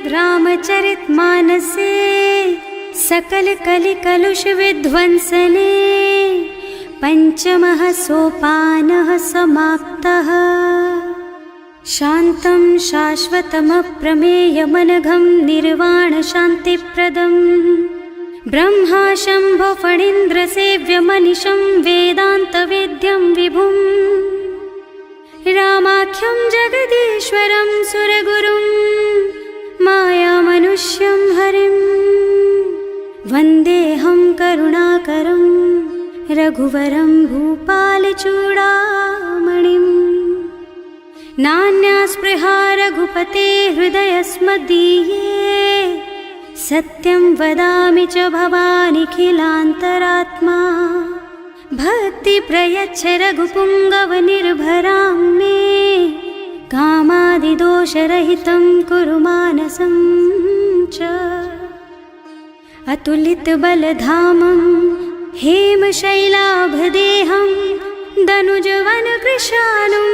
रामचरितमानसे सकल कलि कलुष विध्वंसने पंचमः सोपानः समाप्तः। शान्तं शाश्वतमप्रमेयमनघं निर्वाण शान्तिप्रदं ब्रह्मा शम्भो फणीन्द्रसेव्यमनिशं वेदान्तवेद्यं विभुं रामाख्यं जगदीश्वरं सुरगुरुं मायामनुष्यं हरिं वन्देऽहं करुणाकरं रघुवरं भूपालचूडामणिम्। नान्यास्पृहा रघुपते हृदयस्मदीये सत्यं वदामि च भवानिखिलान्तरात्मा। भक्ति प्रयच्छ रघुपुङ्गवनिर्भरां मे कामादिदोषरहितं कुरु मानसं च। अतुलितबलधामं हेमशैलाभदेहं दनुजवनकृशानुं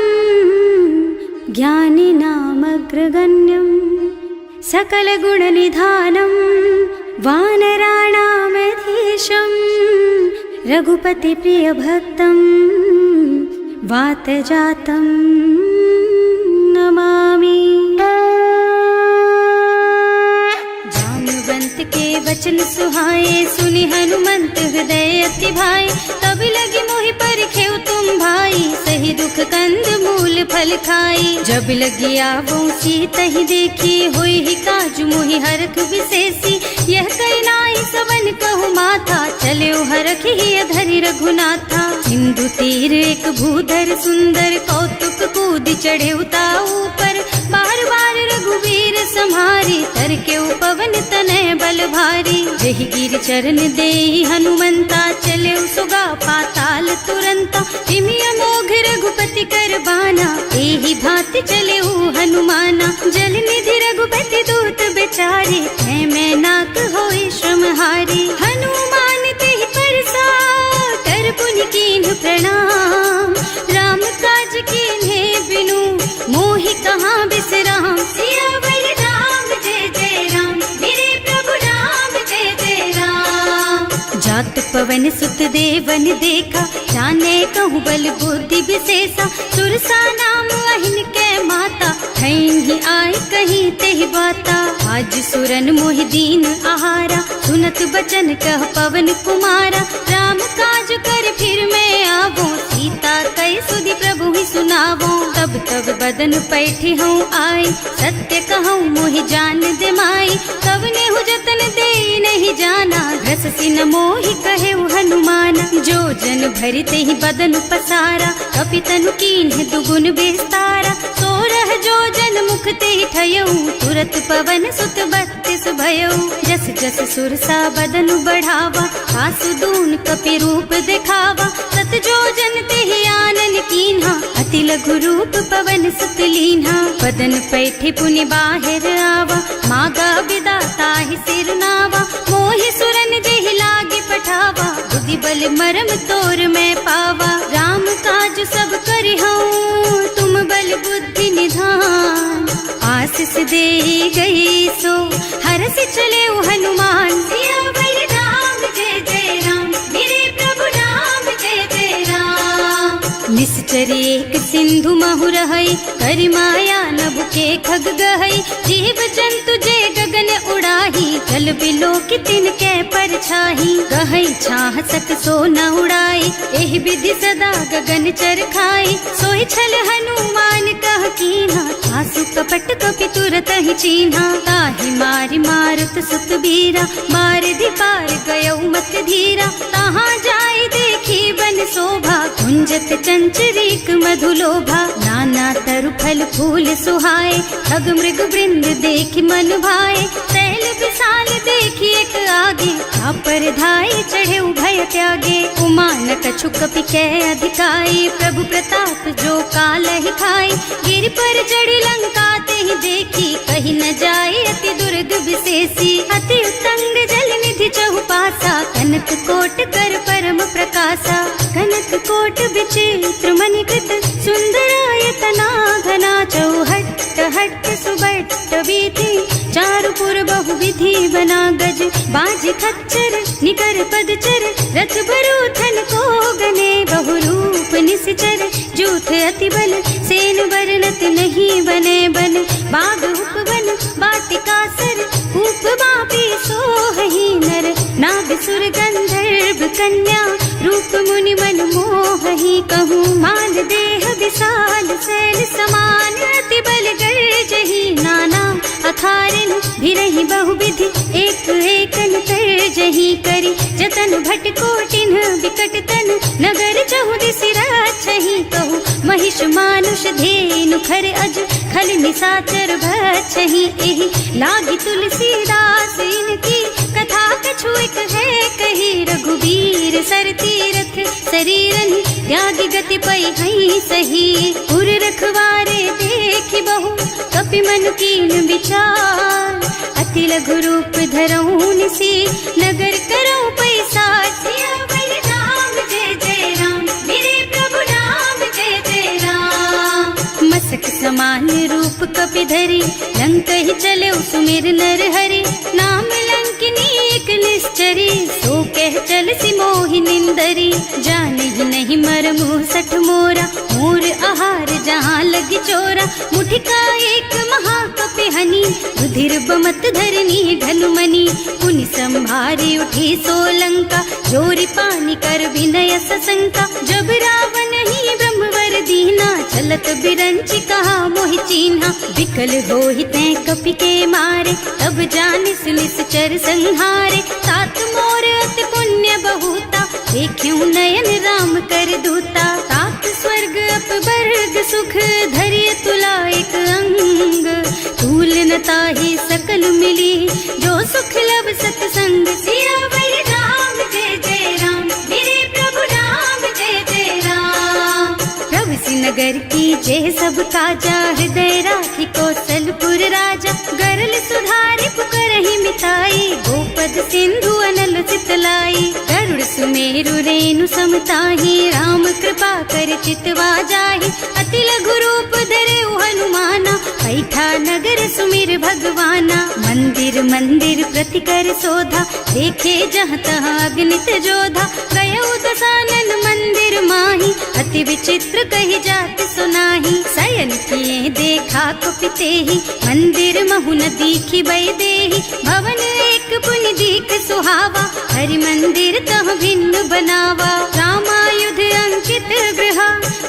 ज्ञानिनामग्रगण्यं सकलगुणनिधानं वानराणामधीशं रघुपतिप्रियभक्तं वातजातं नमामि। जाम्बवंत के वचन सुहाए सुनि हनुमंत हृदय अति भाए। तब लगी मोहि परिखेउ तुम भाई सही दुख कंद मूल फल खाई। जब लगी आवो सीतहि देखी होई ही काजु मोहि हरख विशेषी। यह कई नाई सवन कहु माथा चले हरखि धरि रघुनाथा। सिंधु तीर एक भूधर सुंदर कौतुक कूद चढ़े ऊपर। बार बार रघुवीर सम्हारी तर के पवन तनय बल भारी। जहि गिर चरण देहि हनुमंता चले सुगा पाताल तुरंता। तिमिय मोघ रघुपति कर बाना एहि भांति चले हनुमाना। जल निधि रघुपति दूत बेचारे है मैं नाक होई श्रमहारी। हनुमान तेहि परसा कर पुनि कीन्ह प्रणाम। राम काज कीन्हे बिनु मोहि कहाँ बिसराम। सियावर राम जय जय राम मेरे प्रभु राम जय जय राम। जात पवन सुत देवन देखा जाने कहूँ बल बुद्धि विशेषा। सुरसा नाम अहिन के माता ही आय कहीं तेहि बाता। आज सुरन मोहि दीन आहारा सुनत बचन कह पवन कुमारा। राम काज कर फिर मैं आवो सीता कई सुधि प्रभु ही सुनावो। तब तब बदन पैठी हूँ आई सत्य कहूँ मोहि जान दे माई। तब ने हु जतन दे नहीं जाना घस सिन मोहि कहे हनुमाना। जो जन भरित ही बदन पसारा कपितनु कीन्ह दुगुन विस्तारा। सोरह जो जन मुख ते ठयऊ तुरत पवन सुत 32 भयऊ। जस जस सुरसा बदन बढ़ावा आसु दून कपि रूप दिखावा। सत जो जन ते आनन कीन्हा अति लघु रूप पवन सुत लीन्हा। बदन पैठे पुनि बाहिर आवा मागा विदाता ही सिर नावा। मोहि सुरन जेहि लागे पठावा बुद्धि बल मरम तोर मैं पावा। राम काज सब करिहूँ तुम बल बुद्धि निधान। आशीष दे गई सो हरस चले हनुमान। सियावर राम जय जय राम मेरे प्रभु राम जय जय राम। निश्चर एक सिंधु महु रहई करि माया नभ के खग गहई। जीव जंतु जे गगन उड़ाही जल बिलो कि तिनके परछाही। गहई छाह सक सो न उड़ाई एहि विधि सदा गगन चर खाई। सोहि छल हनुमान कह कीन्हा आसु कपट कपि तुरत ही चीन्हा। ताहि मारि मारुत सुत बीरा बारिधि पार गयऊ मत धीरा। तहाँ जाय देखी बन शोभा कुंजत चंचरीक मधुलोभा। नाना तरु फल फूल सुहाए खग मृग वृंद देखि मन भाए। तैल विशाल देखी एक आगे पर धाय चढ़े भय त्यागे। उमान कछु कपि कै अधिकाई प्रभु प्रताप जो काल ही खाई। गिर पर चढ़ी लंका ते ही देखी कहीं न जाए अति दुर्ग विशेषी। अति उत्तंग जल निधि चहुपासा कनक कोट कर परम प्रकाशा। कनक कोट विचित्र मणिकृत सुंदरायतना घना। चौहट्ट हट्ट सुबट्ट बीथी चारु विधि बना गज बाज खच्चर निकर पदचर रथ बरूथन को गने बहुरूप निश्चर जूथ अति बल सेन बरनत नहीं बने बन बाग उपवन बाटिकासर कूप बापी सोहहि नर नाग सुर गंधर्व कन्या रूप मुनि मन मोहहि कहूँ मान देह विशाल शैल समान अति बल गर्जहि नाना अखारिन भिरहि बहुविधि एक एकन तरजहि करि जतन भट कोटिन विकट तन नगर चहुदिस राछहि कहूँ महिष मानुष धेनु खर अज खल निसाचर भक्षहि एहि लागी तुलसीदास इनकी कथा कछु एक है कही रघुबीर सर तीरथ शरीरन त्यागी गति पई हई सही उर रखवारे देखि बहु कपि मन कीन विचार अति लघु रूप धरऊं निसी नगर करऊं पैसार सियावर राम जय जय राम मेरे प्रभु राम जय जय राम मसक समान रूप कपि धरि लंक ही चले सुमिर नर हरि नाम लंकिनी एक निश्चरी सो कह चल सी मोहि निंदरी जाने ही नहीं मर मुँह सठ मोरा मोर आहार जहाँ लगी चोरा मुठिका एक महाकपि हनी रुधिर बमत धरनी ढलुमनी पुनि संभारी उठी सोलंका जोरी पानी कर विनय सशंका जब रावण ही ब्रह्मवर दीना चलत बिरंची कहा मोहि चीन्हा विकल होहि तै कपि के मारे तब जानिस निश्चर संहारे तात मोर अति पुण्य बहुता देखियो नयन राम कर दूता तात स्वर्ग अपवर्ग सुख धरिय तुला एक अंग तूल न ताहि सकल मिली जो सुख लब सत्संग सियावर राम जय जय राम मेरे प्रभु राम जय जय राम प्रभु नगर की जय सब काजा हृदय राखी कौशलपुर राजा गरल सुधारि पुकारहि मिताई गोपद सिंधु अनल चितलाई गरुड़ सुमेरु रेणु समताहि राम कृपा कर चितवा जाहि अति लघु रूप धरे हनुमाना बैठा नगर सुमिर भगवाना मंदिर मंदिर प्रति कर शोधा देखे जहाँ तहाँ अग्नित जोधा गयो दसानन मंदिर माही अति विचित्र कही जात सुनाही शयन किए देखा कुपिते ही मंदिर महु न दीखी बई देही भवन एक पुनि दीख सुहावा हरि मंदिर तह भिन्न बनावा रामायुध अंकित गृह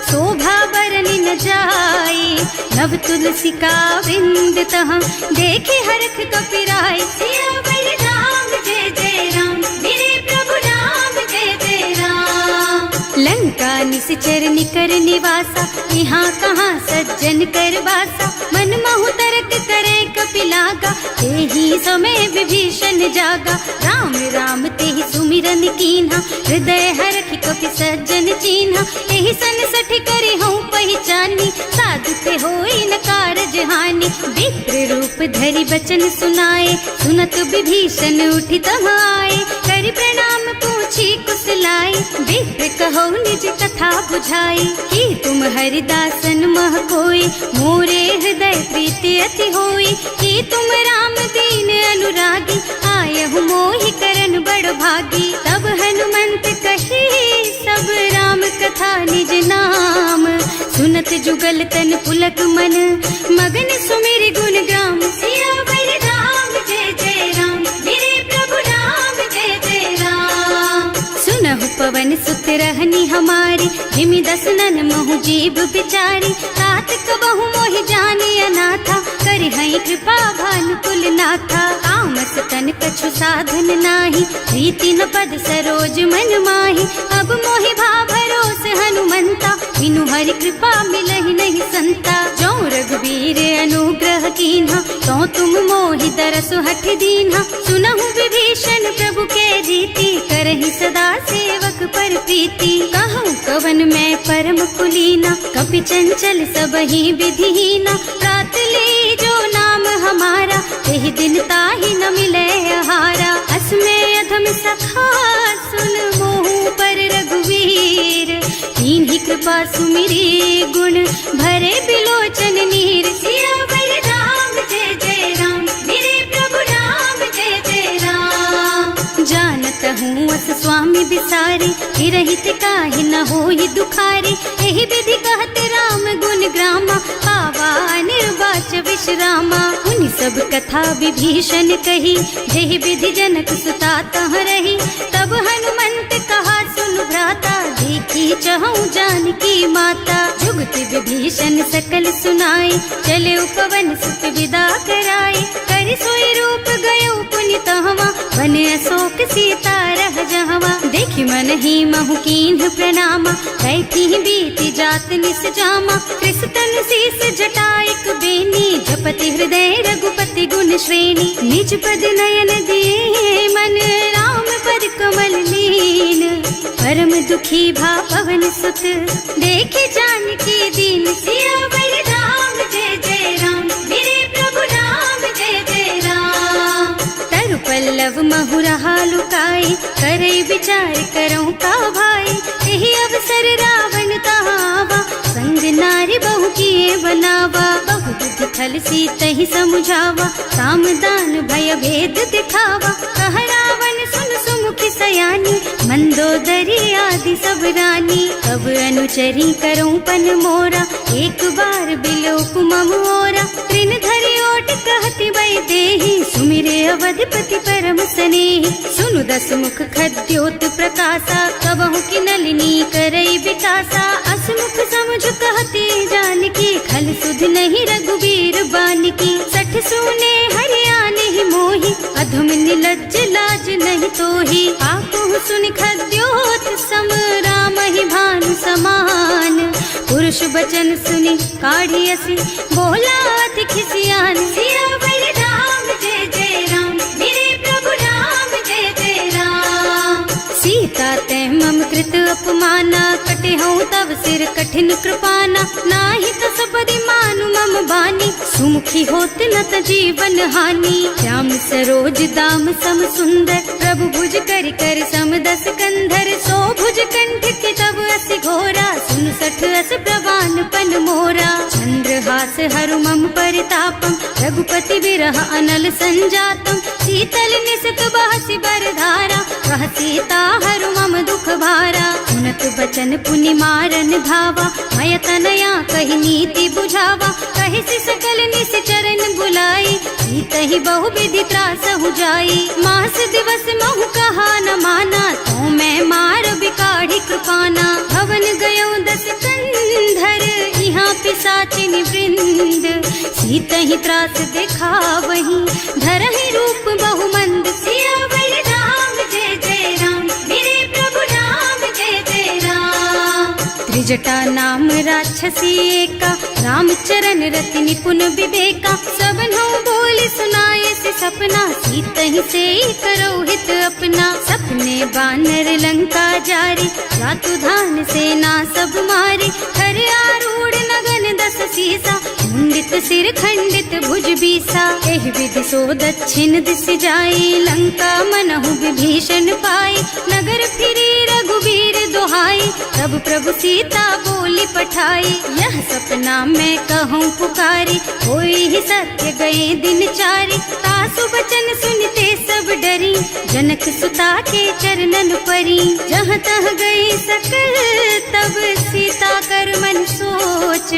शोभा बरनि न जाई नव तुलसी का विंद तह देखे हरख कपिराई सियावर राम जय जय राम मेरे प्रभु राम जय जय राम लंका निश्चर निकर निवासा यहाँ कहाँ सज्जन कर वासा मन महु तर्क करे कपिलागा तेहि समय विभीषण जागा राम राम तेहि सुमिरन कीन्हा हृदय हरखि कपि सज्जन चीन्हा एहि सन सठ करि हूँ पहचानी साधु ते होई न कारज हानि विप्र रूप धरि बचन सुनाए सुनत विभीषण उठि तहाँ आए करि प्रणाम पूछी कुशलाई विप्र कहो निज कथा बुझाई कि तुम हरिदासन मह कोई मोरे हृदय प्रीति अति होई कि तुम राम दीन अनुरागी आयहु मोहि करन बड़ भागी तब हनुमंत कही सब राम कथा निज नाम सुनत जुगल तन पुलक मन मगन सुमिर गुण ग्राम सियावर राम जय जय राम मेरे प्रभु राम जय जय राम सुनहु पवन सुत रहनी हमारी हिमि दसनन महु जीव बिचारी तात कबहु मोहि जानी अनाथा करि हई कृपा भानुकुल नाथा तामस तन कछु साधन नाही प्रीति न पद सरोज मन माही अब मोहि भा भरोस हनुमंता बिनु हरि कृपा मिलहि नहीं संता जो रघुबीर अनुग्रह कीन्हा तो तुम मोहि दरसु हठ दीन्हा सुनहु विभीषण प्रभु के रीति करहि सदा सेवक पर प्रीति कहूँ कवन मैं परम कुलीना कपि चंचल सबहि विधिहीना प्रात ले जो नाम हमारा तेहि दिन ताहि न मिले आहारा असमय अधम सखा सुन मोहु पर रघुवीर तीन ही कृपा सुमिरी गुण भरे बिलोचन नीर सियावर राम जय जय राम मेरे प्रभु राम कहूँ अस स्वामी बिसारी, रहित काहे न होई दुखारी। एहि विधि कहते राम गुण ग्रामा, पावा निर्वाच विश्रामा। उन सब कथा विभीषण कही, जेहि विधि जनक सुता तह रही। तब हनुमंत कहा सुन भ्राता, देखी चहु जानकी माता। जुगति विभीषण सकल सुनाई, चले उपवन सुत विदा कराई। कर सोई रूप गयो पुनि तहवा, वन अशोक सीता रह जहवा। देखि मन ही महु कीन्ह प्रणामा, कैथी बीति जात निस जामा। कृष तनु शीस जटाइक बेनी, जपति हृदय रघुपति गुण श्रेणी। निज पद नयन दिए मन, राम पद कमल लीन। परम दुखी भा पवन सुत, देखे जानकी दीन। सियावर राम जय जय राम, मेरे प्रभु राम जय जय राम। तरु पल्लव महुरहा लुकाई, करई विचार करऊं का भाई। यही अवसर रावण तहावा, संग नारी बहु किए बनावा। बहु बुद्धि खल सीतहि समुझावा, काम दान भय भेद दिखावा। कह रावण सुन सुमुखी सयानी, मंदोदरी आदि सब रानी। कब अनुचरी करऊं पन मोरा, एक बार बिलोक मम ओरा। त्रिन धरि ओट कहति वै देहि, सुमिरे अवधिपति परम स्नेहि। सुनु दस मुख खद्योत प्रकाशा, कबहु की नलिनी करई विकासा। असमुख समझ कहती जानकी, खल सुध नहीं रघुबीर बानकी। सठ सूने हरियाणे ही मोहि, अधम निलज्ज लाज नहीं तोहि। आपहु सुनि खद्योत सम, राम ही भानु समान। पुरुष बचन सुनि काढ़ी असी, बोला अति खिसियान। सियावर राम जय जय राम, मेरे प्रभु राम जय जय राम। सीता ते मम कृत अपमाना, कटे हूँ तब सिर कठिन कृपाना। नाही तो सबदि मानु मम बानी, सुमुखी होत न त जीवन हानि। श्याम सरोज दाम सम सुंदर, प्रभु भुज कर कर सम दस कंधर। सो भुज कंठ के तब असि घोरा, सुन सठ अस प्रवान पन मोरा। चंद्रहास हरु मम परितापम, रघुपति विरह अनल संजातम। शीतल निसत बहसि बरधारा, वह सीता हरु मम दुख भारा। सुनत बचन पुनि मारन धावा, मय तनया कहि नीति बुझावा। कहि सि सकल निस चरण बुलाई, सीतहि बहु विधि त्रासहु जाई। मास दिवस महु कहा न माना, तो मैं मार बिकाढ़ी कृपाना। भवन गयो दस कंधर, यहाँ पिशाचिनी वृंद। सीतहि त्रास दिखावहि, धरहि रूप बहु मंद। सियावर राम जय जय राम, मेरे प्रभु राम जय जय राम। त्रिजटा नाम राक्षसी एका, राम चरण रति निपुण विवेका। सबनों बोल सुनाए से सपना, सीतहि से करो हित अपना। सपने बानर लंका जारी, जातु धान सेना सब मारी। हर आरूढ़ नगन दस सीसा, मुंडित सिर खंडित भुज बीसा। एहि विधि सो दक्षिण दिस जाई, लंका मनहु विभीषण पाई। नगर फिरी रघुवीर दुहाई, तब प्रभु सीता बोली पठाई। यह सपना मैं कहूँ पुकारी, होई ही सत्य गए दिन चारि। तासु बचन सुनते सब डरी, जनक सुता के चरणन परी। जहाँ तह गई सकल तब सीता कर मन सोच।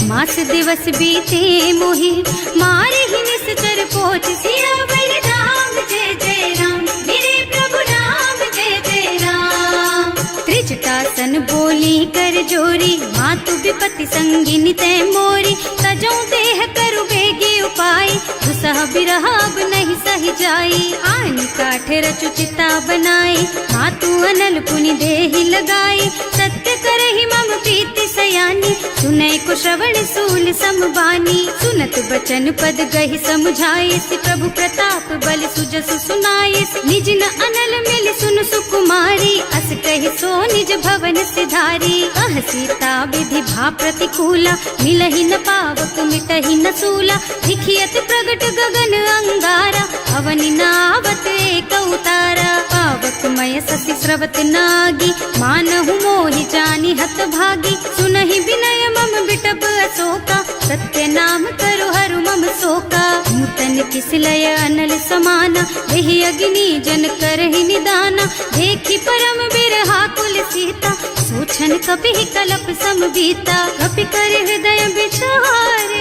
मास दिवस बीते मोहि, मारे ही निश्चर पोच। सियावर राम जय जय राम, मेरे प्रभु राम जय जय राम। त्रिजटासन बोली कर जोरी, मातु विपति संगिनी तै मोरी। तजो देह करु बेगी उपाय, दुसह बिरह अब नहीं सही जाई। आन काठ रचु चिता बनाए, मातु अनल पुनि देहि लगाई। सत्य करहि मम प्रीति सयानी, सुनै को श्रवण सूल समबानी। सुनत बचन पद गहि समुझाए, प्रभु प्रताप बल सुजसु सुनाए। निज न अनल मिल सुन सुकुमारी, अस कहि सो निज भवन सिधारी। कह सीता विधि भा प्रतिकूला, मिलहि न पावक मिटहि न सूला। लिखियत प्रगट गगन अंगारा, अवनि नावत एक उतारा। पावक मय ससि स्रवत नागी, मानहु मोहि जानि हत भागी। सुनहि विनय मम बिटप अशोका, सत्य नाम करु हरु मम शोका। नूतन किस लय अनल समाना, वही अग्नि जन करहि निदाना। देखी परम बिरहा कुल सीता, सोचन कपि कलप सम बीता। कपि कर हृदय विचार,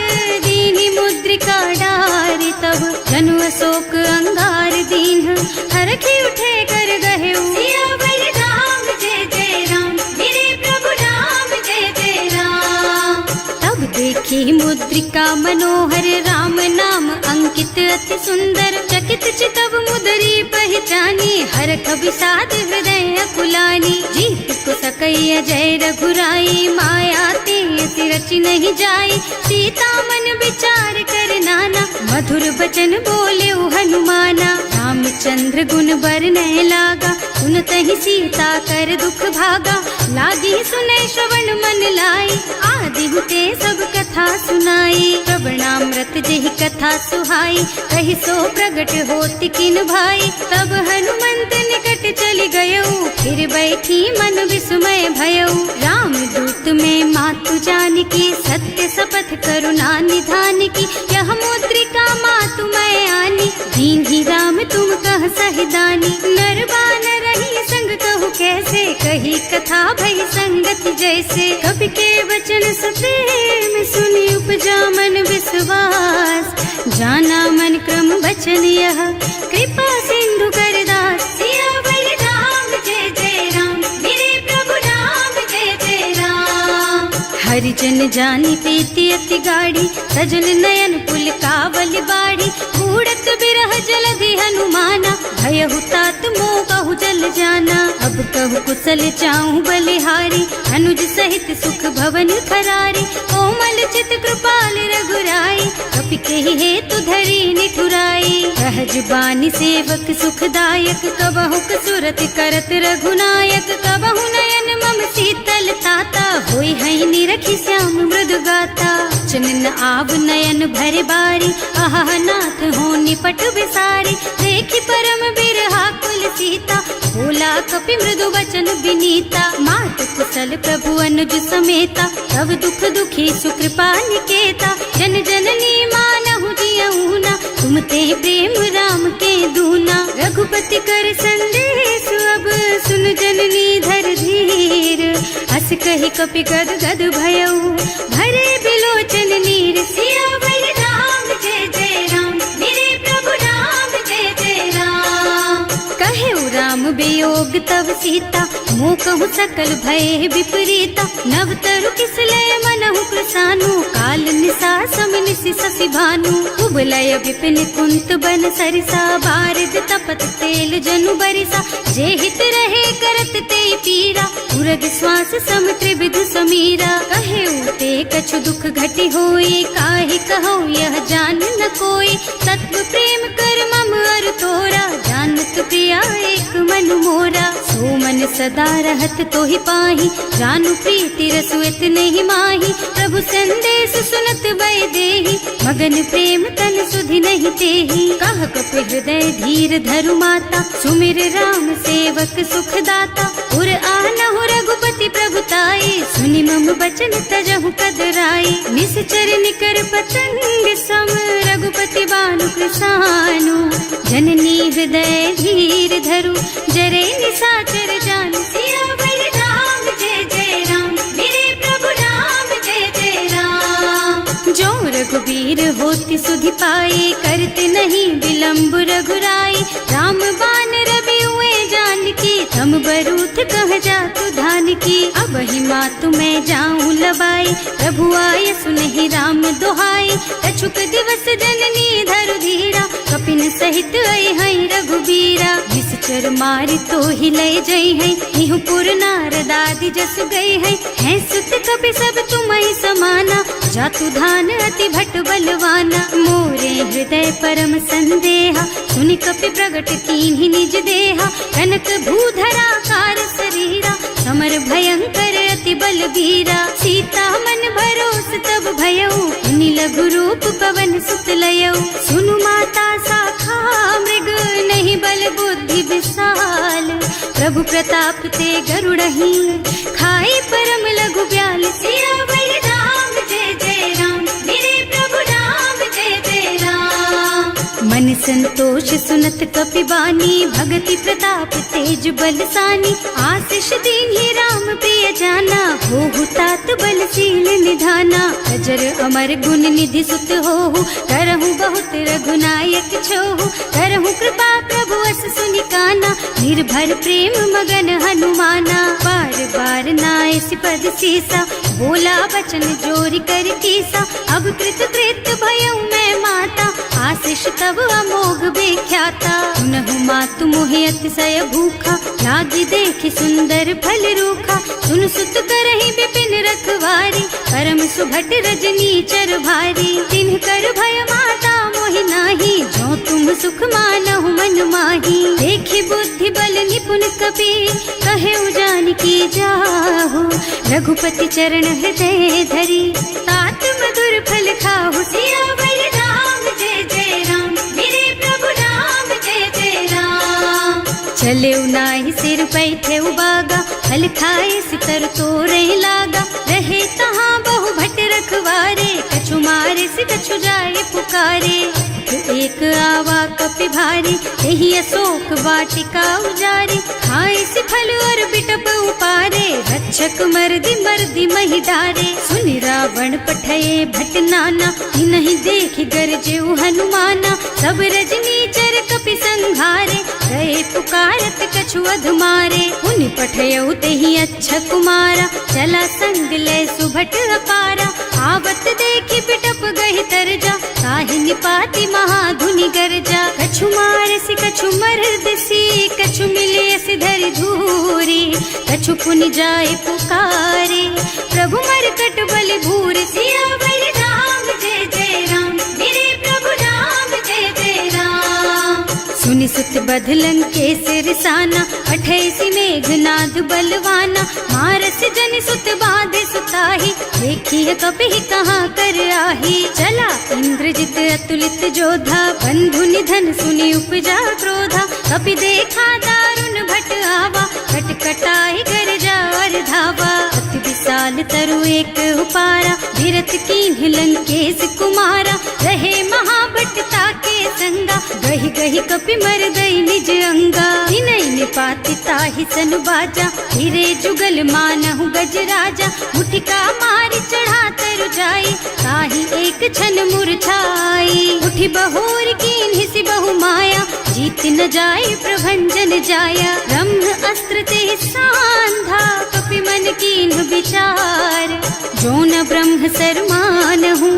दीनी मुद्रिका डारी। तब जनु अशोक अंगार दीन, हरखी उठे कर गहे सियावर राम जय जय राम, मेरे प्रभु राम जय जय राम। तब देखी मुद्रिका मनोहर, राम नाम अंकित अति सुंदर। चकित चितव मुदरी पहचानी, हरख विषाद हृदय अकुलानी। जीत को सकैया जय रघुराई, माया ते रचि नहीं जाई। सीता मन विचार कर नाना, मधुर बचन बोले हनुमाना। रामचंद्र गुण बरनय लागा, सुनतहि सीता कर दुख भागा। लागी सुनै श्रवण मन लाई, आदि हुते सब कथा सुनाई। प्रवणामृत जेहि कथा सुहाई, कहि सो प्रगट होति किन भाई। तब हनुमंत निकट चली गयऊ, फिर बैठी मन विस्मय भयऊ। राम दूत में मातु जानकी, सत्य शपथ करुणा निधान की। यह मुद्रिका मातु मैं आनी, दीन्ही राम तुम कह सहिदानी। नर बानर रही संग कहु कैसे, कही कथा भई संगति जैसे। कवि के वचन सप्रेम सुनि उपजा मन विश्वास। जाना मन क्रम वचन यह, कृपा सिंधु कर दास। सियावर राम जय जय राम, मेरे प्रभु राम जय जय राम। हरिजन जानी प्रीति अति गाढ़ी, सजल नयन पुल कावल बाड़ी। बूढ़त बिरह जलधि हनुमाना, भयहु तात मोह कहु जल जाना। अब कहु कुशल चाहूं बलिहारी, अनुज सहित सुख भवन खरारी। कोमल चित कृपाल रघुराई, कपि कहि हेतु धरी निठुराई। सहज बानी सेवक सुखदायक, कबहु सुरत करत रघुनायक। कबहु नयन मम शीतल ताता, होई है निरखी श्याम मृदु गाता। चनन आव नयन भर बारी, आहा नाथ हो निपट बिसारी। देखी परम बिरहा कुल सीता, बोला कपि मृदु वचन विनीता। मात कुशल प्रभु अनुज समेता, तब दुख दुखी सुकृपा निकेता। जन जननी मानहु जियऊ ना, तुम ते प्रेम राम के दूना। रघुपति कर संदेश अब सुन जननी धर धीर। हस कहि कपि गद गद भयऊ, भरे बिलोचन नीर। सियावर राम जय जय राम, मेरे प्रभु राम जय जय राम। कहे राम वियोग तब सीता, मोह कहु सकल भय विपरीता। नव तरु किसलय मनहु कृसानु, काल निसा सम निसि शशि भानु। कुबलय विपिन कुंत बन सरिसा, बारिद तपत तेल जनु बरिसा। जे हित रहे करत ते पीरा, उरग श्वास सम त्रिविध समीरा। कहे उते कछु दुख घटी होई, काहि कहो यह जान न कोई। तत्व प्रेम कर मम अर तोरा, जानत प्रिया एक मन मोरा। सो मन सदा रहत तोहि पाही, जानु प्रीति रसु इतने माही। प्रभु संदेश सुनत भय देहि, मगन प्रेम तन सुधि नहीं तेहि। कह कपि हृदय धीर धरु माता, सुमिर राम सेवक सुखदाता। उर आनहु रघुपति प्रभुताई, सुनि मम बचन तजहु कदराई। निश्चर निकर पतंग सम, रघुपति बानु कृसानु। जननी हृदय धीर धरु, जरे निशाचर जानु। सियावर राम जय जय राम, मेरे प्रभु राम जय जय राम। जो रघुबीर होति सुधि पाई, करते नहीं विलम्ब रघुराई। राम बान रवि हुए जानकी, थम बरूथ कह जातु धान की। अब ही मातु मैं जाऊं लबाई, प्रभु आय सुनहि राम दोहाई। कछुक दिवस जननी धरु धीरा, कपिन सहित आई हैं रघुबीरा। निश्चर मारि तो ही लय जई हैं, निहु पुर नारद आदि जस गए हैं। हैं सुत कपि सब तुम्हि समाना, जातु धान अति भट बलवाना। मोरे हृदय परम संदेहा, सुनि कपि प्रगट कीन्हि निज देहा। कनक भूधरा कार शरीरा, समर भयंकर अति बलबीरा। सीता मन भरोस तब भयऊ, मुनि लघु रूप पवन सुत लयऊ। सुनु माता शाखा मृग, नहीं बल बुद्धि विशाल। प्रभु प्रताप ते गरुड़हि, खाई परम लघु ब्याल। सियावर राम जय जय राम, मेरे प्रभु राम जय जय राम। मन संतोष सुनत कपिबानी, भगति प्रताप तेज बलसानी। आशीष दीन्ही राम प्रिय जाना, होहु तात बलशील निधाना। अजर अमर गुण निधि सुत होहु, करहु बहुत रघुनायक छोहु। करहु कृपा प्रभु अस सुनि काना, निर्भर प्रेम मगन हनुमाना। बार बार नाय सिपद सीसा, बोला बचन जोरी कर कीसा। अब कृत कृत भयउ मैं माता, आशीष तब अमोघ बेख्याता। सुनहु मातु मोहि अतिशय भूखा, लागी देखि सुंदर फल रूखा। सुन सुत करहि विपिन रखवारी, परम सुभट रजनी चर भारी। तिन्ह कर भय माता मोहि नाही, जो तुम सुख मानहु मन माही। देखि बुद्धि बल निपुण कपि, कहे जानकी जाहु। रघुपति चरण हृदय धरी, तात मधुर फल खाहु। सियावर राम जय जय राम, मेरे प्रभु राम जय जय राम। चले नाहि सिर पैठे उबागा, फल खाए सितर तोरे लागा। रहे तहाँ बहु भट रखवारे, कछु मारे से कछु जाए पुकारे। एक आवा कपि भारी, यही अशोक वाटिका उजारी। खाए से फल और बिटप उपारे, रक्षक मर्दी मर्दी मही डारे। सुनि रावण पठये भट नाना, नहीं देखि गरजे हनुमाना। सब रजनी चर कपि संघारे, गए पुकारत कछु अधमारे। उनि पठयउ तेहि अच्छा कुमारा, चला संग लय सुभट अपारा। आवत देखि बिटप गहि तरजा, काहि निपाति महाधुनि गरजा। कछु मारसि कछु मरदसी, कछु मिले धरि धूरी। कछु पुनि जाए पुकारे, प्रभु मरकट बल भूरि। सियावर राम जय जय राम, मेरे प्रभु राम जय जय राम। सुनि सुत बधलन के सिरसाना, अठैसी मेघनाद बलवाना। मारस जन सुत बाधे सुताही, देखिए कपि कहाँ कर आही। चला इंद्रजित अतुलित जोधा, बंधु निधन सुनि उपजा क्रोधा। कपि देखा दारुण भट आवा, कटकटाई गरजा और धावा। अति विशाल तरु एक उपारा, विरत कीन्ह लंकेश कुमारा। रहे महाभट ताके संगा, गहि गहि कपि मर गई निज अंगा। हिनई निपाति ताहि सन बाजा, हिरे जुगल मानहु गज राजा। मुठिका मारी चढ़ा तरु जाई, ताहि एक छन मुरझाई। उठि बहोर कीन्हि सि बहु माया, जीत न जाई प्रभंजन जाया। ब्रह्म अस्त्र ते सांधा, कपि मन कीन्ह विचार। जो न ब्रह्म सरमानहु,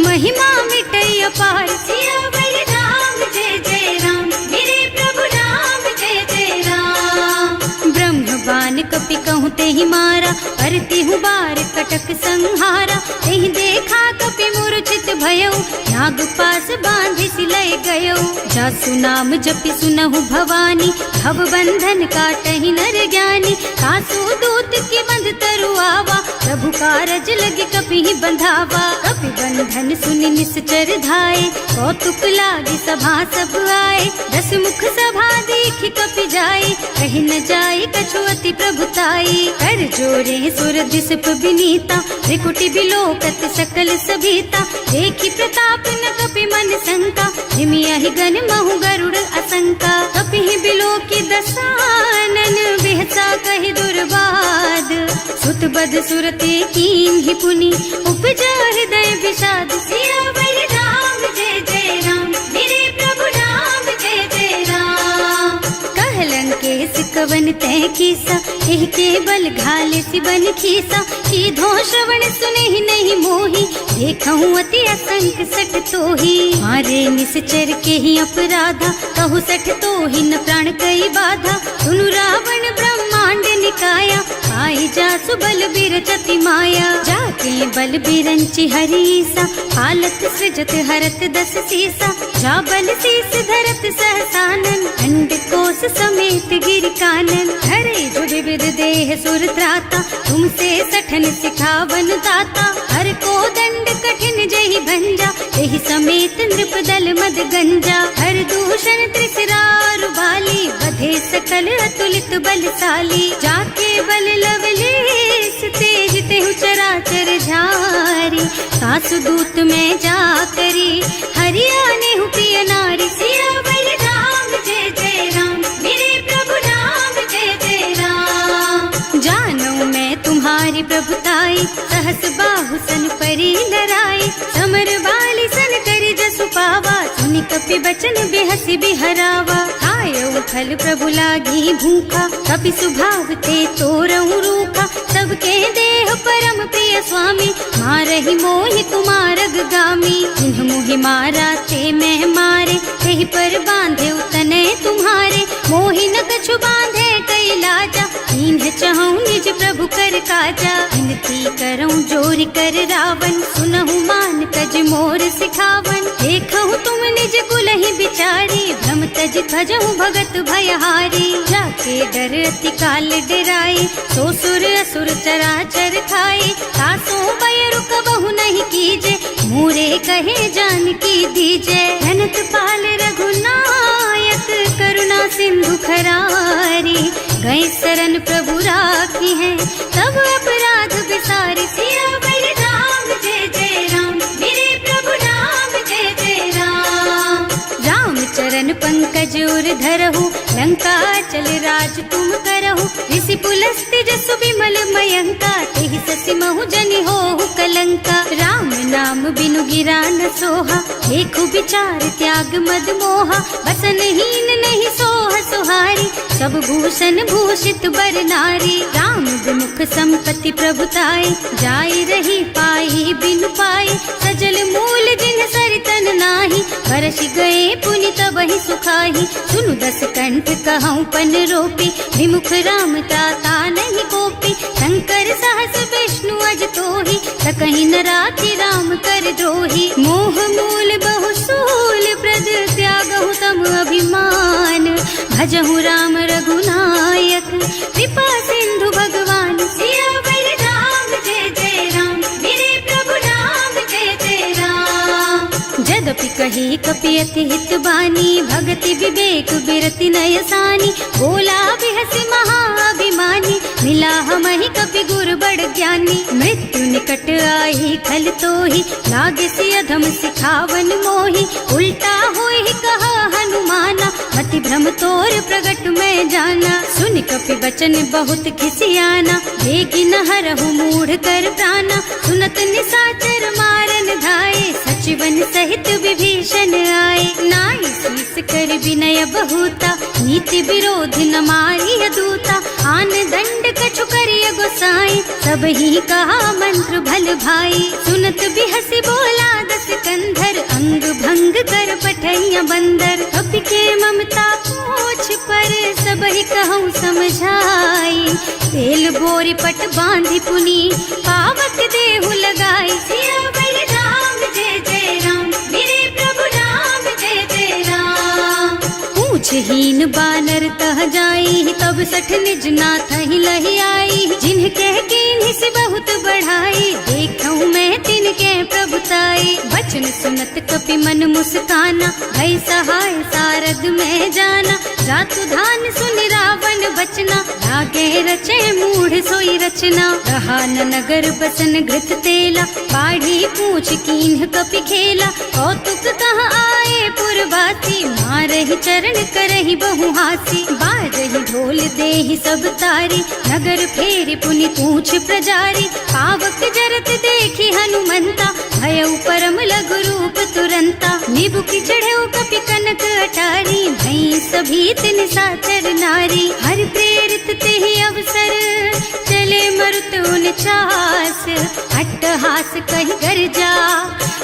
महिमा मिटई अपार। सियावर राम जय जय राम, मेरे प्रभु राम जय जय राम। ब्रह्म बान कपि कहूँ तेहि मारा, करती हूँ बार कटक संहारा। तेहि देखा कपि मूर्छित भयउ, नाग पास बांधि सिलय गयउ। जासु नाम जपि सुनहु भवानी, भव बंधन काटहि नर ज्ञानी। कासु दूत की बंध तरु आवा, प्रभु कारज लगे कपि ही बंधावा। कपि बंधन सुनि निश्चर धाये, कौतुक लागी सभा सब आए। दस मुख सभा देखि कपि जाए, कहि न जाए कछु अति प्रभुताई। कर जोरे सुर दिसप विनीता, त्रिकुटी बिलोकत सकल सभीता। देखि प्रताप न कपि मन शंका, निमियहि गण महु गरुड़ असंका। कपि ही बिलोकी दसानन, बिहसा कहि दुर्बाद। सुत बद सुरते कीन्हि पुनि, उपजा हृदय विषाद। सियावर राम जय जय राम, मेरे प्रभु राम जय जय राम। कहलन के सिकवन तय कीसा, एह के बल घाले सिबन खीसा। की धो श्रवण सुने ही नहीं मोही, देखहूँ अति असंख सठ तोही। मारे निश्चर के ही अपराधा, कहु सठ तोही न प्राण कई बाधा। सुनु रावण ब्रह्मांड निकाया, आई जासु बल बिरचति माया। जाके बल बिरंचि हरीसा, हालत सृजत हरत दस सीसा। जा बल शीस धरत सहसानन, अंड कोस समेत गिर कानन। हरे जो विविध देह सुर त्राता, तुमसे सठन सिखावन दाता। हर को दंड कठिन जहि भंजा, तेहि समेत नृप दल मद गंजा। हर दूषण त्रिसरारु बाली, बधे सकल अतुलित बलशाली। जाके बल लवलेश तेज तेहु चराचर झारी। सासु दूत में जा करी हरियाणे हूँ प्रिय नारी। सियावर राम जय जय राम, मेरे प्रभु राम जय जय राम। जानू मैं तुम्हारी प्रभुताई, सहस बाहु सन परी नराई। समर बाली सन करी जसु पावा, सुनि कपि बचन बेहसी बिहरावा। खायऊ फल प्रभु लागी भूखा, कपि सुभाव ते तोरऊ रूखा। सबके देह परम प्रिय स्वामी, मारहि मोहि कुमारग गामी। जिन्ह मोहि मारा ते मैं मारे, तेहि पर बांधे तने तुम्हारे। मोहि न कछु बांधे कई लाजा, इन्ह चहु निज प्रभु कर काजा। विनती करऊं जोरि कर रावण, सुनहु मान तज मोर सिखावन। देखहु तुम निज कुलहि बिचारी, भ्रम तज भजहु भगत भयहारी। जाके डर अति काल डराई, सो सुर असुर चराचर खाए। तासो बैरु कबहु नहीं कीजे, मोरे कहे जानकी दीजे। धनत पाल रघुनायक, करुणा सिंधु खरारी। गए शरण प्रभु राखी है, तब अपराध बिसारी। सियावर राम जय जय राम, मेरे प्रभु राम जय जय राम। राम चरण पंकज उर धरहु, लंका चल राज तुम करहु। ऋषि पुलस्त्य जसु विमल मयंका, तेहि ससि महु जनि होहु कलंका। राम नाम बिनु गिरा न सोहा, देखु विचार त्याग मद मोहा। बसन हीन नहीं सोह सुहारी, सब भूषण भूषित बर नारी। राम विमुख संपत्ति प्रभुताई, जाई रही पाई बिनु पाई। सजल मूल जिन सरितन नाही, बरस गए पुनि तबहि सुखाही। सुनु दस कंठ कहऊँ पन रोपी, विमुख राम त्राता नहीं कोपी। शंकर सहस विष्णु अज तोहि, सकहि न राखि राम कर द्रोही। मोह मूल बहु सूल प्रद, त्यागहु तम अभिमान। भजहु राम रघुनायक, कृपा सिंधु भगवान। सियावर राम जय जय राम, मेरे प्रभु राम जय जय राम। जदपि कही कपि अति हित बानी, भगति विवेक बिरति नय सानी। बोला बिहसि महाअभिमानी, मिला हमहि कपि गुर बड़ ज्ञानी। मृत्यु निकट आई खल तोहि, लागे सि अधम सिखावन मोहि। उल्टा होहि कहा हनुमाना, मति भ्रम तोर प्रगट में जाना। सुनि कपि बचन बहुत खिसियाना, देगी न हरहु मूढ़ कर प्राणा। सुनत निसाचर मारन धाये, सचिवन सहित विभीषण आए। नाई शीस कर विनय बहुता, नीति विरोध न मारिय दूता। आन दंड कछु करिय गोसाई, सब ही कहा मंत्र भल भाई। सुनत बिहसि बोला दस कंधर, अंग भंग कर पठैया बंदर। कपि के ममता पूछ पर, सब ही कहूँ समझाई। तेल बोरी पट बांधि पुनी, पावक देहु लगाई। सियावर राम जय जय राम, मेरे प्रभु राम जय जय राम। पूछहीन बानर तह जाई, तब सठ निज नाथ ही लही आई। जिन्ह कह कीन्हि से बहुत बढ़ाई, देखऊँ मैं तिनके प्रभुताई। वचन सुनत कपि मन मुस्काना, भई सहाय सारद में जाना। जातु धान सुनि रावण बचना, लागे रचे मूढ़ सोई रचना। रहा न नगर बसन घृत तेला, बाढ़ी पूछ कीन्ह कपि खेला। कौतुक कह आए पुरवासी, मारहि चरण करहि बहु हासी। बाजहि ढोल देहि सब तारी, नगर फेरि पुनि पूछ प्रजारी। पावक जरत देखि हनुमंता, भयउ परम लघु रूप तुरंता। निबुकि चढ़ऊ कपि कनक अटारी, भई सभीत निसाचर नारी। हर प्रेरित तेहि अवसर, चले मरुत उनचास। अट्टहास कहि गर्जा,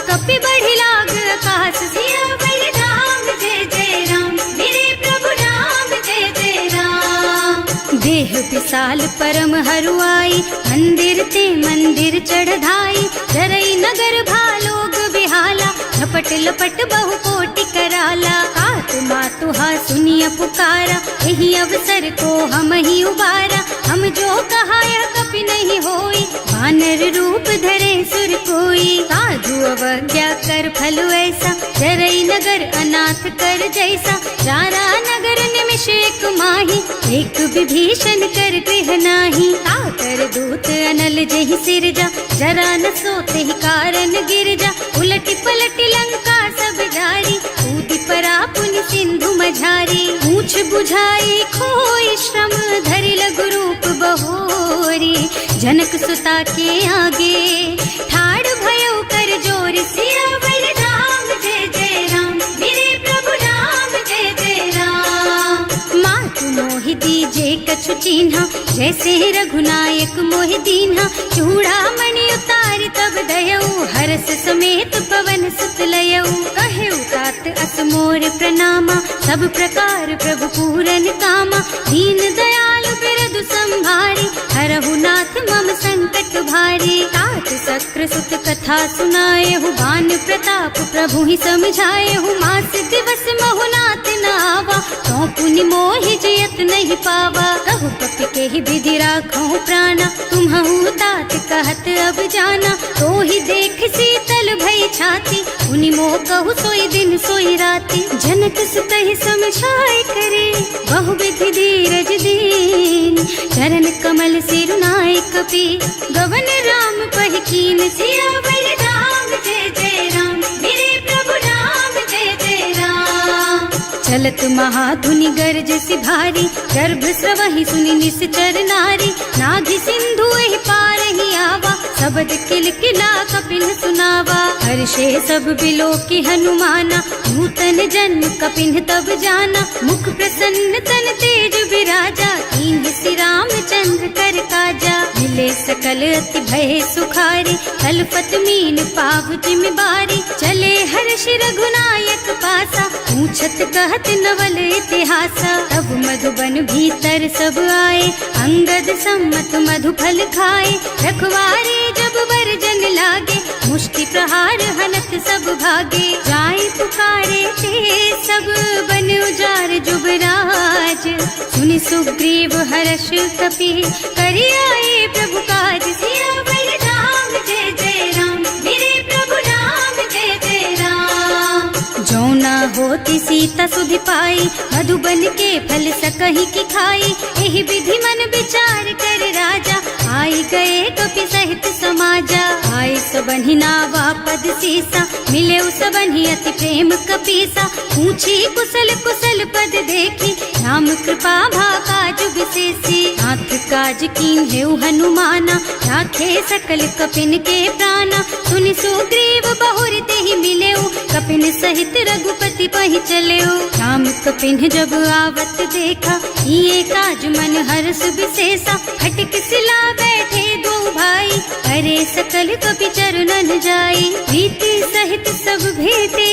कपि बढ़ि लाग आकाश। सियावर राम जय जय राम, मेरे प्रभु राम जय जय राम। देह विशाल परम हरुआई, मंदिर ते मंदिर चढ़धाई। जरई नगर भालोग बिहाला, झपट लपट बहु कोटि कराला। आत्मा तुहा सुनिय पुकारा, यही अवसर को हम ही उबारा। हम जो कहा यह कपि नहीं होई, वानर रूप धरे सुर कोई। साधु अवज्ञा कर फल ऐसा, जरई कई नगर अनाथ कर जैसा, जारा नगर निमिष एक माही, एक विभीषण कर गृह नाही। ताकर दूत अनल जहि सिरजा, जरा न सोते ही कारण गिर जा। उलटी पलटी लंका सब जारी, कूदी परा पुनि सिंधु मझारी। पूछ बुझाई खोई श्रम, धरि लघु रूप बहोरी। जनक सुता के आगे, ठाड़ भयो कर जोर। सियावर राम जय जय राम, मेरे प्रभु राम जय जय राम। मातु मोहि दीजे कछु चिन्हा, जैसे रघुनायक मोहि दीन्हा। चूड़ामणि उतारि तब दयऊ, हरस समेत पवन सुत लयऊ। कहेउ तात अस मोर प्रणामा, सब प्रकार प्रभु पूरन कामा। दीन दयालु बिरदु संभारी, हरहु नाथ मम संकट भारी। तात सक्र सुत कथा सुनाएहु, बान प्रताप प्रभु ही समझाएहु। मास दिवस महु नाथ न आवा, तो पुनि मोहि जियत नहीं पावा। कहु कपि के ही विधि राखहु प्राणा, तुम्हु तात कहत अब जाना। तो ही देख शीतल भई छाती, उनि मोह कहु सोई दिन सोई राती। जनक सुतहि समझाए करे, बहु विधि धीरज दीन। चरण कमल सिरुनाए कपि, गवन राम पहि कीन। सियावर राम जय जय राम, मेरे प्रभु राम जय जय राम। चलत महाधुनि गरज सि भारी, गर्भ स्रवहि सुनि निश्चर नारी। नाभि सिंधु एहि पारहि आवा, सबद किलकिला कपिन सुनावा। हर्षे सब बिलोकी हनुमाना, नूतन जन्म कपिन तब जाना। मुख प्रसन्न तन तेज विराजा, कीन्ह सि रामचंद्र कर काजा। मिले सकल अति भय सुखारी, कलपत मीन पाव जिम बारी। चले हर्ष रघुनायक पासा, पूछत कहत नवल इतिहासा। तब मधुबन भीतर सब आए, अंगद सम्मत मधुफल खाए। रखवारे जब बरजन लागे, मुष्टि प्रहार हनत सब भागे। जाय पुकारे ते सब बन उजार जुबराज। सुनि सुग्रीव हर्ष कपि, करि आए प्रभु काज। सियावर राम जय जय राम, मेरे प्रभु राम जय जय राम। जौना होती सीता सुधि पाई, मधुबन के फल सकहि की खाई। एहि विधि मन विचार कर राजा, आई गए कपि सहित समाजा। आए सबन्हि नावा पद सीसा, मिले सबन्हि अति प्रेम कपीसा। पूछी कुशल कुशल पद देखी, राम कृपा भाका जुग सेसी। नाथ काज कीन्हेउ हनुमाना, राखे सकल कपिन के प्राणा। सुनि सुग्रीव बहुर तेहि मिलेउ, कपिन सहित रघुपति पहि चलेउ। राम कपिन जब आवत देखा, ये काज मन हर्ष विशेषा। फटक सिला बैठे दो भाई, अरे सकल कपि चरणन जाई। प्रीति सहित सब भेटे,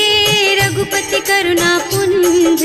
रघुपति करुणा पुंज।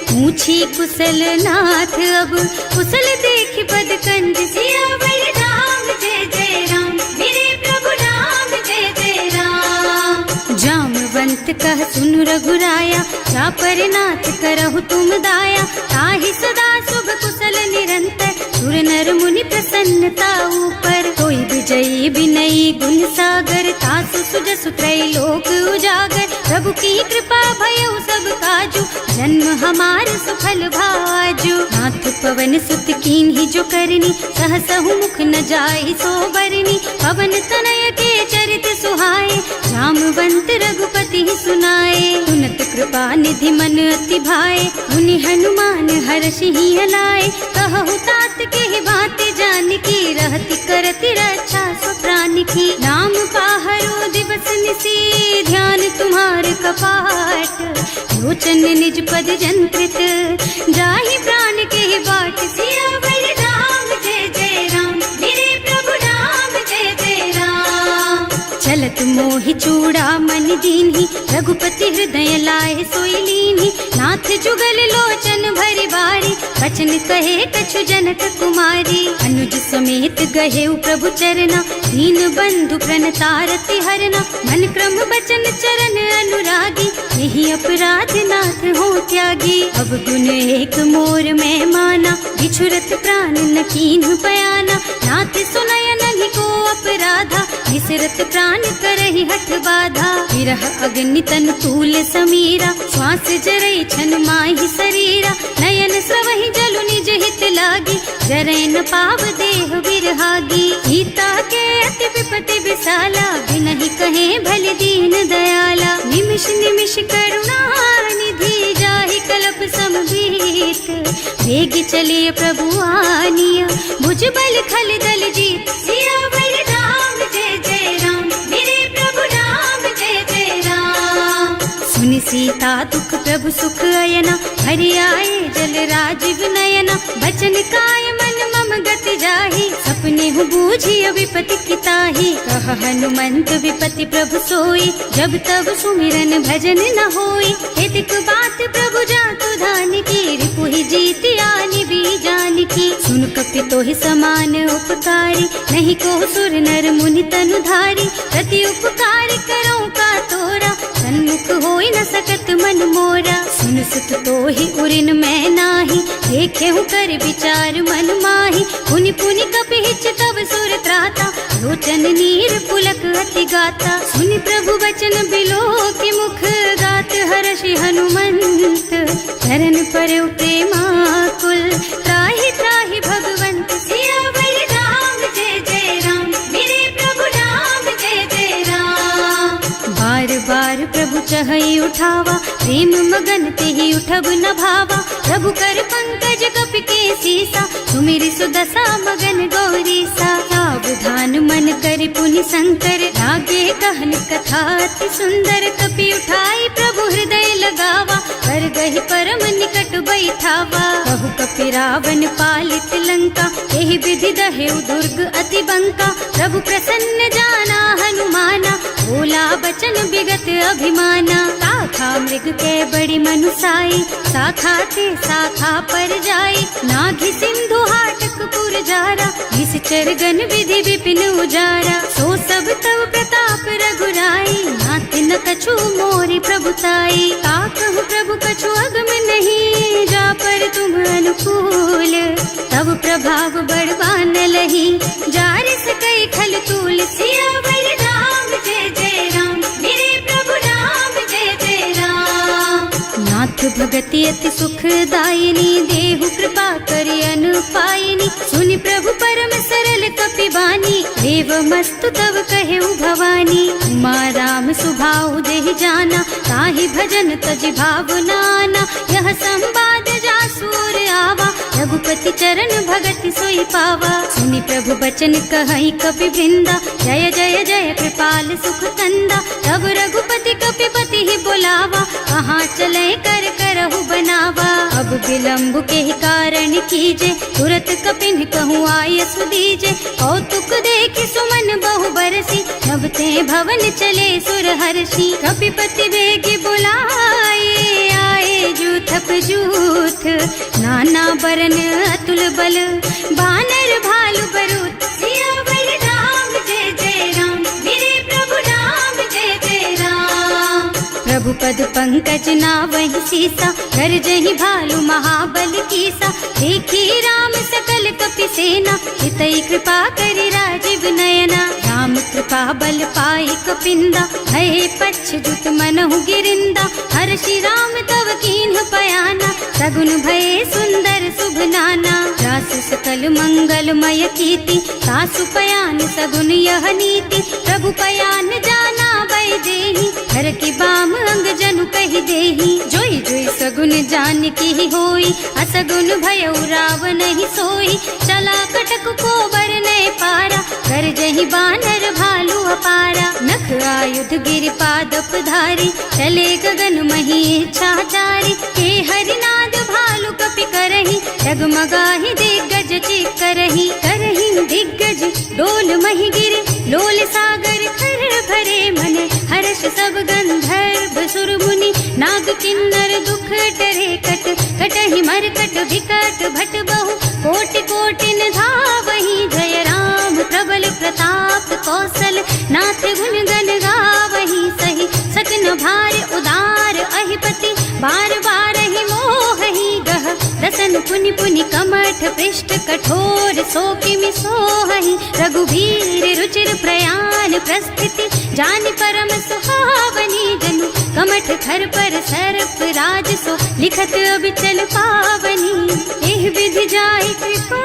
पूछी कुशल नाथ अब, कुशल देखि पद कंज। सियावर राम जय जय राम, मेरे प्रभु राम जय जय राम। जामवंत कह सुनु रघुराया, चापर नाथ करहु तुम दाया। ताहि सदा शुभ कुशल निरंतर, सुर नर मुनि प्रसन्नता ऊपर। कोई विजयी विनयी गुण सागर, तासु सुजसु त्रैलोक उजागर। प्रभु की कृपा भयउ सब काजू, जन्म हमार सुफल भाजू। नाथ पवन सुत कीन्ही जो करनी, सहसहु मुख न जाई सो बरनी। पवन तनय के चरित सुहाए, जामवंत रघुपति सुनाए। सुनत कृपा निधि मन अति भाए, मुनि हनुमान हर्षि हलाए। कहु तात के बात जानकी, रहति करति रक्षा सो प्राण की। नाम पाहरो दिवस निसी, ध्यान तुम्हार कपाट। लोचन निज पद जंत्रित, जाहि प्राण के बाट। सियावर राम जय जय राम, मेरे प्रभु राम जय जय राम। चलत मोहि चूड़ामणि दीन्ही, रघुपति हृदय लाए सोई लीन्ही। नाथ जुगल लोचन भरि बारी, बचन कहे कछु जनक कुमारी। अनुज समेत गहेउ प्रभु चरना, दीन बंधु प्रणतारति हरना, मन क्रम बचन चरण अनुरागी, यही अपराध नाथ हो त्यागी। अब गुण एक मोर में माना, बिछुरत प्राण न कीन्ह बयाना, नाथ सुनय नहीं को अपराधा, विसरत प्राण करहि हठ बाधा। विरह अग्नि तन तूल समीरा, श्वास जरई छन माहि शरीरा, नयन स्रवहि जलु निज हित लागी, जरै न पाव देह बिरहागी। गीता के अति विपति विशाला, बिनहि कहे भल दीन दयाला, निमिष निमिष करुणा निधि, जाहि कल्प समबीत, वेग चलिए प्रभु आनिया, भुज बल खल दल जीत। सियावर राम जय जय राम, मेरे प्रभु राम जय जय राम। सुनि सीता दुख प्रभु सुख अयना, हरि आए जल राजीव नयना, बचन काय मन मम गति जाहि, सपने हूँ बूझी विपति किताही। कह हनुमंत विपति प्रभु सोई, जब तब सुमिरन भजन न होई, हेतिक बात प्रभु जातु धान की, रिपुहि जीति आनि भी जान की। सुन कपि तोहि समान उपकारी, नहीं को सुर नर मुनि तनु धारी, प्रति उपकार करो का तोरा, सन्मुख होई न सकत मन मोरा। सुन सुत तोहि उरिन मैं नाही, देखे हूँ कर विचार मन माही, पुनि पुनि कपि हिच तब सुर त्राता, लोचन नीर पुलक अति गाता। सुनि प्रभु वचन बिलो की मुख, गात हर्षि हनुमंत, चरण परउ प्रेमाकुल, त्राहि त्राहि भगवंत। सियावर राम जय जय राम, मेरे प्रभु राम जय जय राम। बार बार प्रभु चहई उठावा, प्रेम मगन तेहि उठब न भावा, प्रभु कर पंकज कपि के सीसा, सुमिरि सुदशा मगन गौरीसा। सावधान मन करि पुनि शंकर, लागे कहन कथा अति सुंदर, कपि उठाई प्रभु हृदय लगावा, कर गहि परम निकट बैठावा। कहु कपि रावण पालित लंका, एहि विधि दहेउ दुर्ग अति बंका, प्रभु प्रसन्न जाना हनुमाना, बोला बचन विगत अभिमाना। शाखा मृग के बड़ी मनुसाई, शाखा ते शाखा पर जाई, नाघि सिंधु हाटक पुर जारा, निश्चर गण विधि विपिन उजारा। सो सब तव प्रताप रघुराई, नाथ न कछु मोरि प्रभुताई। ताकहु प्रभु कछु अगम नहीं, जा पर तुम अनुकूल, तब प्रभाव बड़वान लही, जार सकई खल तूल। सियावर राम जय जय राम, मेरे प्रभु राम जय जय राम। नाथ भगति अति सुखदायिनी, देहु कृपा करि अनुपायिनी, सुनि प्रभु परम सरल कपि बानी, देव मस्तु तव कहेउ भवानी। उमा राम सुभाउ जेहि जाना, ताहि भजन तजि भावनाना, यह संवाद जासुर आवा, रघुपति चरण भगति सोई पावा। सुनि प्रभु बचन कहई कपि वृंदा, जय जय जय कृपाल सुख कंदा, तब रघुपति कपि पति ही बोलावा, कहाँ चले कर करहु बनावा। अब विलम्ब के कारण कीजे, तुरत कपिन कहूँ आय सुदीजे, कौतुक देखि सुमन बहु बरसी, नभ ते भवन चले सुर हर्षि। कपिपति बेगी बुलाए, आए जूथप जूथ, नाना बरन अतुल बल, बानर भालु बरूथ। सियावर राम जय जय राम, मेरे प्रभु राम जय जय राम। प्रभु पद पंकज नावहि सीसा, गरजहि भालु महाबल कीसा, देखी राम सकल कपि सेना, हितई कृपा करि राजीव नयना। राम कृपा बल पाई कपिंदा, भये पच्छ्युत मनहु गिरिंदा, हर्षि राम तव कीन्ह पयाना, सगुन भये सुंदर शुभ नाना। जासु सकल मंगलमय कीर्ति, सासु पयान सगुन यह नीति, प्रभु पयान जाना वै देहि, हर की बाम अंग जनु कहि देहि। जोई जोई सगुन जान की होई, असगुन भयउ रावण ही सोई, चला कटक को बरनै पारा, कर जहि बानर भालु अपारा। नख आयुध गिरि पादप धारी, चले गगन मही इच्छा जारी, हे हरिनाद भालु कपि करहि, डगमगाहि दिग्गज चित करहि। करहि दिग्गज डोल मही गिरे, लोल सागर खर भरे मन, हर्ष सब गंधर्व सुर मुनि, नाग किन्नर दुख डरे कट, कटहि मरकट विकट भट बहु, कोटि कोटिन धावहि, जय राम प्रबल प्रताप गन गावही सही। सत न भार उदार अहिपति बार बार ही मोहही गह। रसन पुनि पुनि कमठ पृष्ठ कठोर सो किमि सोहहि। रघुवीर रुचिर प्रयाण प्रस्थिति जानि परम सुहावनी। जनु कमठ खर पर सर्प राज सो लिखत अबिचल पावनी। एह विधि जाहि कृपा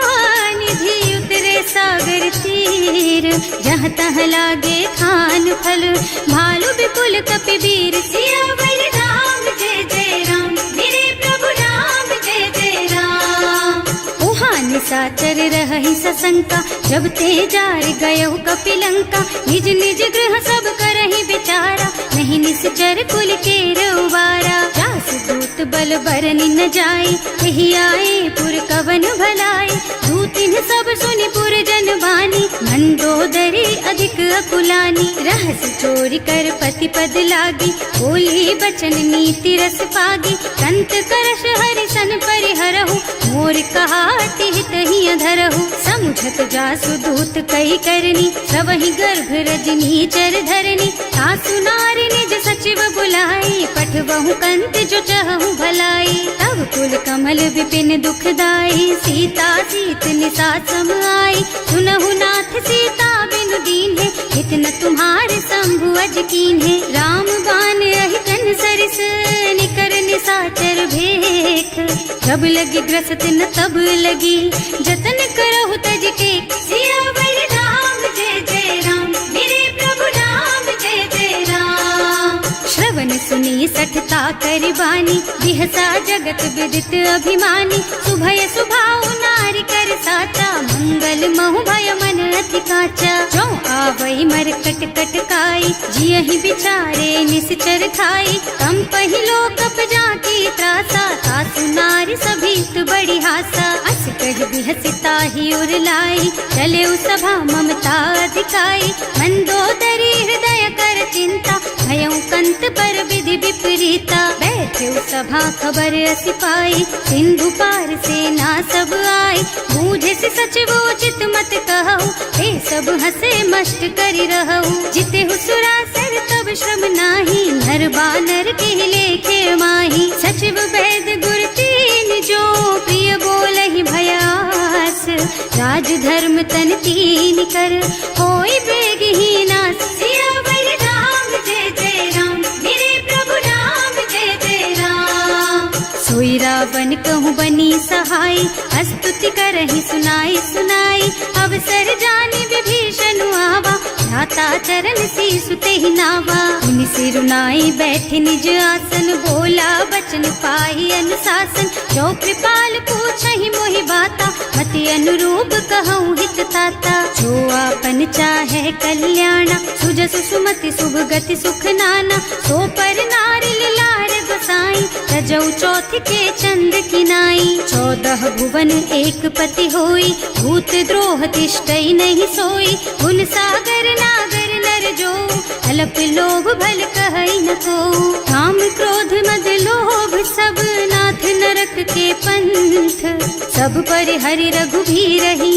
निधि उतरे सागर तीर। जहाँ तहाँ लागे खान फल भालु विपुल कपिवीर। सियावर राम जय जय राम मेरे प्रभु राम जय जय राम। ओहा निसाचर रहहि सशंका जब ते जार गयो कपिलंका। निज निज गृह सब करहि विचारा नहीं निश्चर कुल के उबारा। जास दूत बल बरनि न जाई यही आए पुर कवन भलाई। दूतिन सब सुनि पुर जन बानी मंदोदरी अधिक अकुलानी। रहस चोरी कर पति पद लागी बोली बचन नीति रस पागी। संत करश हरि सन परिहरहु मोर कहाति हित ही अधरहु। समुझत जासु दूत कही करनी सबहि गर्भ रजनी चर धरनी। सासु नारी निज सचिव बुलाई पठबहु कंत जो चहु भलाई। तब कुल कमल विपिन दुखदाई सीता सीत निसा सम आई। सुनहु नाथ सीता बिनु दीन्हे हित न तुम्हारे शंभु अज कीन्हे। राम बान अहितन सरिस निकर निसाचर भेख। जब लगी ग्रसत न तब लगी जतन करहु तज के। सियावर राम जय जय राम मेरे प्रभु राम जय जय राम। श्रवण सुनी सठता कर बानी बिहसा जगत विदित अभिमानी। सुभय सुभाउ नारी कर साचा मंगल महु भय मन अति काचा। जो आवई मर कट कट काई जियहि बिचारे निश्चर खाई। कम पहिलो कप जाकी त्रासा सासु नारी सभीत बड़ी हासा। अस कह बिहसिता ही उर लाई चले सभा ममता अधिकाई। मंदोदरी हृदय कर चिंता भयउ कंत पर विधि विपरीता। बैठे सभा खबर असी पाई सिंधु पार सेना सब आई। बूझे से सचिव उचित मत कहु हे सब हंसे मस्त करि रहु। जिते हुसुरासर तब श्रम नाही नर बानर के लेखे माही। सचिव वैद गुर तीन जो प्रिय बोलहि भयास। राज धर्म तन तीन कर होई बेगहि नास। सियावर राम जय जय राम मेरे प्रभु राम जय जय राम। सोई रावण कहूँ बनी सहाय स्तुति करहि सुनाई सुनाई। अवसर जानी विभीषण आवा भ्राता चरण सीसु तेहि नावा। मुनि सिरुनाई बैठे निज आसन बोला बचन पाहि अनुशासन। जो कृपाल पूछहि मोहि बाता मति अनुरूप कहूँ हित ताता। जो आपन चाहे कल्याणा सुजस सुमति शुभ गति सुख नाना। सो पर नारी लार गोसाई रजौ चौथ के चंद किनाई। 14 भुवन एक पति होई भूत द्रोह तिष्ठई नहीं सोई। गुण सागर नागर नर जो अल्प लोभ भल कहई न को। काम क्रोध मद लोभ सब नाथ नरक के पंथ। सब पर हरि रघुबीरहि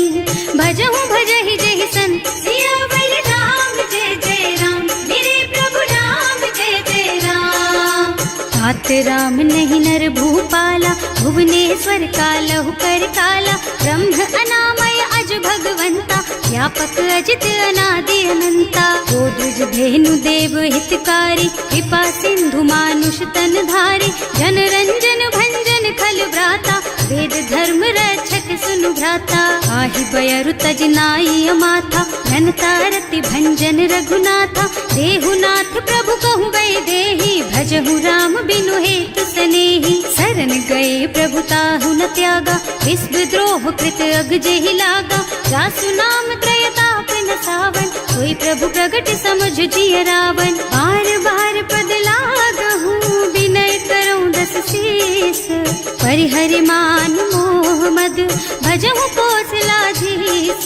भजहु भजहि जहि संत। सियावर राम जय जय राम मेरे प्रभु राम जय जय राम। तात राम नहीं नर भूपाला भुवनेश्वर कालहु कर काला। ब्रह्म अनामय अज भगवंता व्यापक अजित अनादि अनंता। गोदुज धेनु देव हितकारी कृपा सिंधु मानुष तन धारी। जन रंजन भंजन खल व्राता वेद धर्म रक्षक सुनु भ्राता। आहि बयरु तज नाई अमाथा घनता रति भंजन रघुनाथा। देहुनाथ प्रभु कहु गए देहि भजहु राम बिनु हेतु सनेहि। शरण गए प्रभु ताहु न त्यागा विश्व द्रोह कृत अग जेहि लागा। जासु नाम त्रयताप न सावन कोई प्रभु प्रगट समुझ जिय रावण। बार बार पद लागहु विनय करऊं दस शीस। परिहरि मान मोह मद भजहु कौशलाधीश।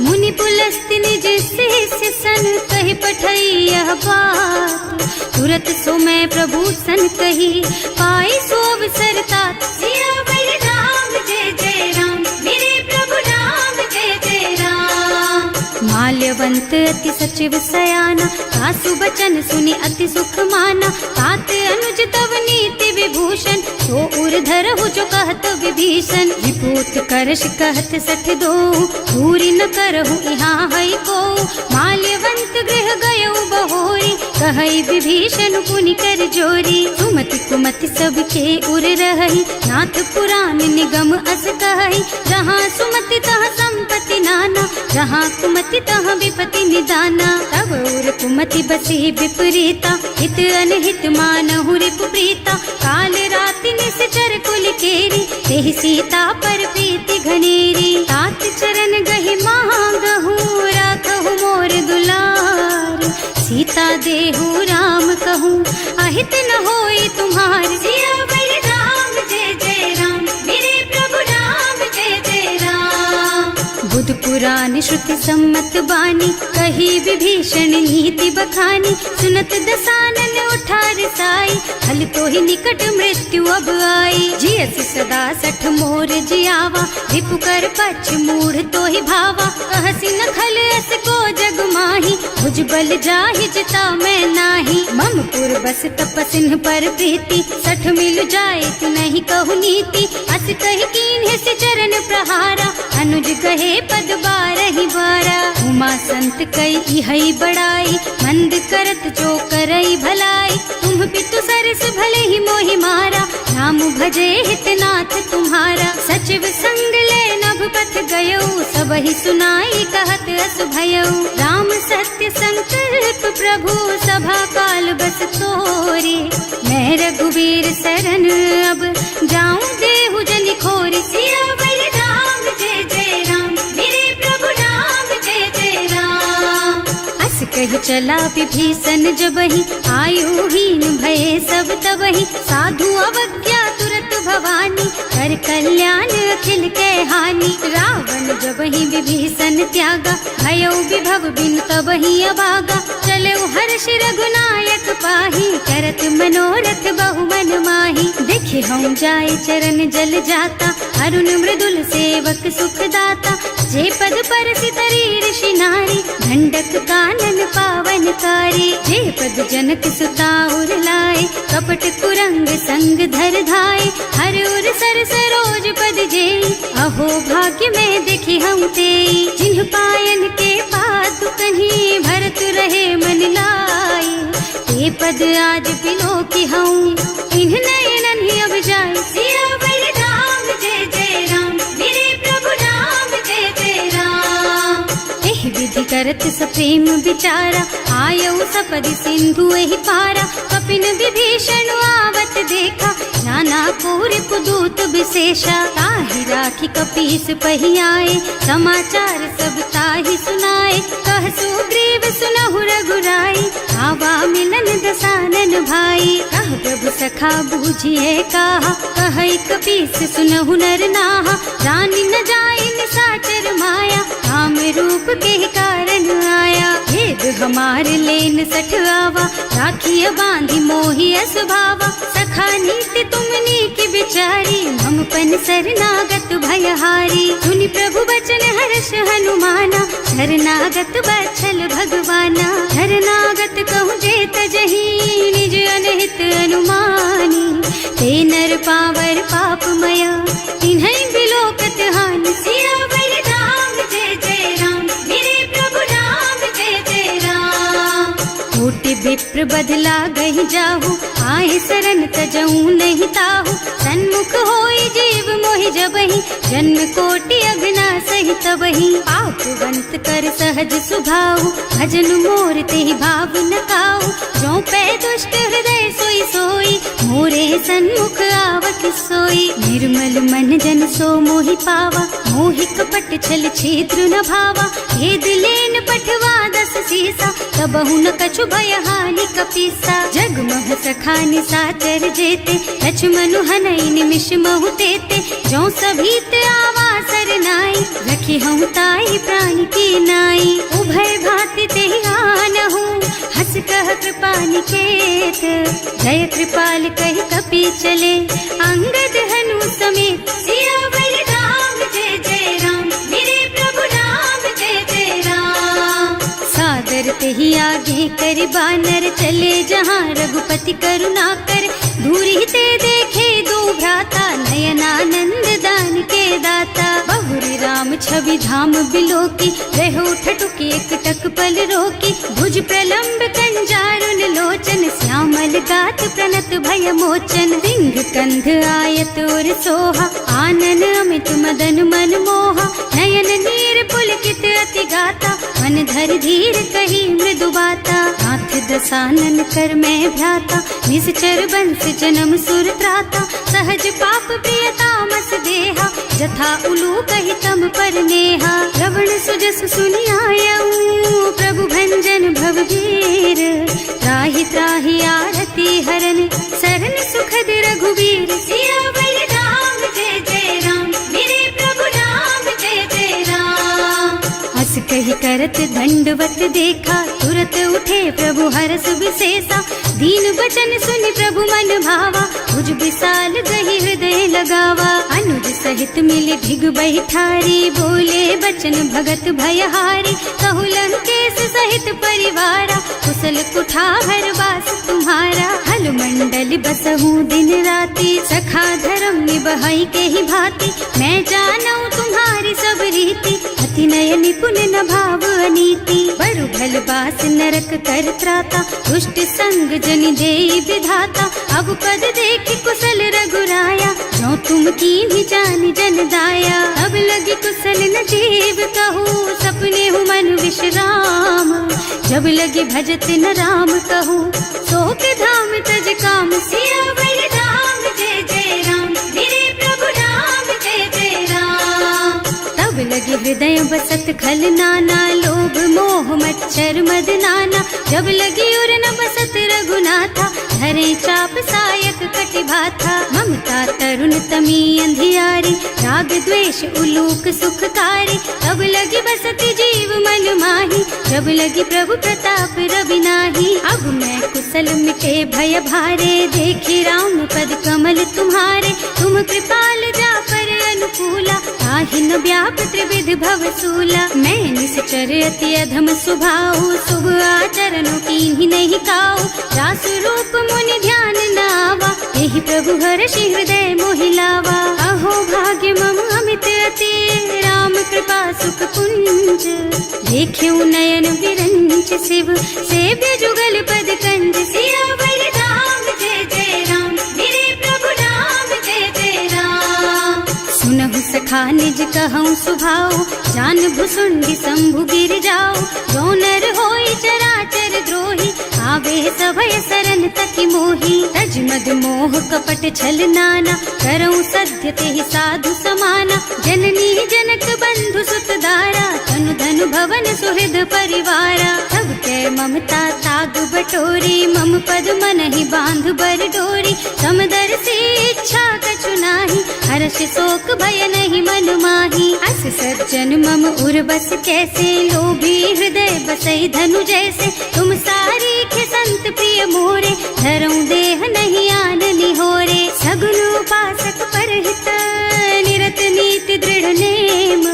मुनि पुलस्त्य निज शिष्य सन कहि पठई यह बात। तुरत सो मैं प्रभु सन कही पाई सो अवसर तात। सियावर राम जय जय राम मेरे प्रभु राम जय जय राम। माल्यवान माल्यवंत अति सचिव सयाना, सासु बचन सुनि अति सुख माना। तात अनुज तव नीति विभूषण, सो उर्धर हो जो कहत विभीषण। विभूत करश कहत सठ दो, दूरी न करहु यहाँ है को। माल्यवंत गृह गयो बहोरी, कहई विभीषण पुनि कर जोरी। सुमति कुमति सबके उर रही, नाथ पुराण निगम अस कहई। जहाँ सुमति तहाँ संपत्ति नाना, जहाँ कुमति तहाँ विपत्ति निदाना। तब उर कुमति बसी विपरीता, हित अनहित मानहु रिपु प्रीता। काल राति निश्चर कुल केरी, तेहि सीता पर प्रीति घनेरी। तात चरण गहि मांगहु, राखहु मोर दुलार। सीता देहु राम कहूँ, अहित न होई तुम्हार। सियावर राम जय जय राम, मेरे प्रभु राम जय जय राम। बुध पुराण श्रुति सम्मत बानी, कही विभीषण नीति बखानी। सुनत दसानन उठा रिसाई, हल तो ही निकट मृत्यु अब आई। जियस सदा सठ मोर जियावा, रिपु कर पक्ष मूढ़ तो ही भावा। कहसी न खल अस को जग माही, भुज बल जाहि जिता मैं नाही। मम पुर बस तपसिन पर प्रीति, सठ मिल जाए तु नहीं कहु नीति। अस कहि कीन्हे से चरण प्रहारा, अनुज कहे पद बारहि बारा। उमा संत कई हई बड़ाई, मंद करत जो करई भलाई। तुम पितु सरस भले ही मोहि मारा, नाम भजे हितनाथ तुम्हारा। सचिव संग ले नभ पथ गयो, सबहि सुनाई कहत अस भयो। राम सत्य संकल्प प्रभु, सभा काल बस तोरे। मैं रघुवीर शरण अब, जाऊं देहु जनि खोरी। सियावर राम जय जय राम, मेरे प्रभु राम जय जय राम। अस कहि चला विभीषण जबहि, आयुहीन भये सब तबहि। साधु अवज्ञा तुरत भवानी, कर कल्याण अखिल के हानि। रावण जबहि विभीषण त्यागा, भयो विभव बिन तबहि अभागा। चले हर्ष रघुनायक पाही, करत मनोरथ बहु मन माही। देखे हम जाए चरण जल जाता, अरुण मृदुल सेवक सुख दाता। जे पद पर सितरी ऋषि नारी, ढंडक कानन पावन कारी। जे पद जनक सुता उर लाए, कपट कुरंग संग धर धाय। हर उर सर सरोज पद जेई, अहो भाग्य में देखी हम तेई। जिन्ह पायन के पादु कहीं, भरत रहे मन लाई। ते पद आज बिलो की हूँ, इन्ह नयनन ही अब जाए। सियावर राम जय जय राम, मेरे प्रभु राम जय जय राम। एहि विधि करत सप्रेम विचारा, आयौ सपदि सिंधु एहि पारा। कपिन विभीषण आवत देखा, नाना पूर पुदूत विशेषा। ताहि राखी कपीस पहि आए, समाचार सब ताहि सुनाए। कह सुग्रीव सुनहु रघुराई, आवा मिलन दसानन भाई। कह प्रभु सखा बूझिए कहा, कहै कपीस सुनहु नर नाहा। जानि न जाए निशाचर माया, राम रूप के कारण आया। भेद हमार लेन सठ आवा, राखिय बांधि मोहि असभावा। सखा नीति तुमनी की बिचारी, हम पन शरणागत भयहारी। सुनि प्रभु बचन हर्ष हनुमाना, शरणागत बछल भगवाना। शरणागत कहूँ जे तजहि, निज अनहित अनुमानी। ते नर पावर पापमया, तिन्है बिलोकत हानि। सियावर राम जय जय राम, मेरे प्रभु राम जय जय राम। कोटि विप्र बदला गहि जाहु, आए शरण तजऊ नहीं ताहु। सन्मुख होई जीव मोहि जबहि, जन्म कोटि अगना सहि तबहि। पापवंत कर सहज सुभाऊ, भजन मोर तेहि भाव न काऊ। जो पै दुष्ट हृदय सोई सोई, मोरे सन्मुख आवत सोई। निर्मल मन जन सो मोहि पावा, मोहि कपट छल छिद्र न भावा। भेद लेन पठवा दस सीसा, तबहु न कछु भय हानि कपीसा। जगमह सखा निशाचर जेते, लक्ष्मण हनई निमिष महु तेते। जो सभीत आवा सरनाई, रखी हूँ ताई प्राण की नाई। उभय भांति तेहि आनहु, हस कह कृपा निकेत। जय कृपाल कहि कपि चले, अंगद हनु समेत। सियावर राम जय जय राम, मेरे प्रभु राम जय जय राम। चलते ही आगे कर बानर चले जहाँ रघुपति करुणा कर दूरी ते देखे दो भ्राता नयनानंद दान के दाता बहुरी राम छवि धाम बिलोकी रहो ठटुकी एक टक पल रोकी भुज प्रलंब कंजारुन लोचन श्यामल गात प्रणत भय मोचन सिंह कंध आयत और सोहा आनन अमित मदन मन मोहा नयन नीर पुलकित अति गाता मन धर धीर कही मृदु बाता हाथ दसानन कर मैं भ्राता निश्चर बंस जन्म सुर त्राता सहज पाप प्रिय तामस देहा जथा उलू कही तम पर नेहा श्रवण सुजस सुनि आयऊ प्रभु भंजन भवभीर त्राहि त्राहि आरती हरन सरन सुखद रघुवीर सियावर राम जय जय राम मेरे प्रभु राम जय जय राम। हस कही करत दंडवत देखा तुरत उठे प्रभु हरस विशेषा दीन वचन सुनि प्रभु मन भावा भुज विशाल गही हृदय लगावा अनुज सहित मिले भिग बैठारी बोले बचन भगत भयहारी कहु लंकेश सहित परिवारा कुशल कुठार वास तुम्हारा हल मंडल बसहु दिन राति सखा धर्म निबहाई के ही भांति मैं जानू तुम्हारी सब रीति अति नय निपुण न भाव अनीति बरु भल बास नरक कर त्राता दुष्ट संग जन देई विधाता अब पद देख कुशल रघुराया जो तुम कीन्ही जान जन दाया अब लगी कुशल न जीव कहूँ सपने हूँ मन विश्राम जब लगे भजत न राम कहूँ सो के धाम तज काम सियावर राम जय जय राम मेरे प्रभु राम जय जय राम। तब लगे हृदय बसत खल नाना लोभ मोह मच्छर मद नाना जब लगी उर न बसत रघुनाथा धरे चाप सायक कटि भाथा ममता तरुण तमी अंधियारी राग द्वेष उलूक सुखकारी तब लगी बसती जीव मन माही जब लगी प्रभु प्रताप रवि नाही अब मैं कुशल मिटे भय भारे देखी राम पद कमल तुम्हारे तुम कृपाल जा पर अनुकूला ताहि न व्याप त्रिविध भव सूला मैं निश्चर अति अधम सुभाऊ शुभ आचरणों की नहीं काऊ रास रूप मुनि ध्यान नावा यही प्रभु हर्षि हृदय मोहिलावा अहो भाग्य मम अमित अति राम कृपा सुख पुंज देख्यू नयन विरंच शिव सेव्य जुगल पद कंज सियावर राम जय जय राम मेरे प्रभु राम जय जय राम। सुनहु सखा निज कहूँ सुभाऊ जान भुसुंडी शंभु गिर जाओ जो नर होई चराचर द्रोही आवे सभय सरन तकी मोही तज मद मोह कपट छल नाना करऊं सद्य तेहि साधु समाना जननी जनक बंधु सुत दारा तनु धनु भवन सुहृद परिवारा सब के ममता ताग बटोरी मम पद मन ही बांध बर डोरी समदर से इच्छा कछु नाही हर्ष शोक भय नहीं मन माही अस सज्जन मम उर बस कैसे लोभी हृदय बसई धनु जैसे तुम सारी संत प्रिय मोरे धरऊं देह नहीं आन निहोरे सगुन उपासक परहित निरत नीति दृढ़ नेम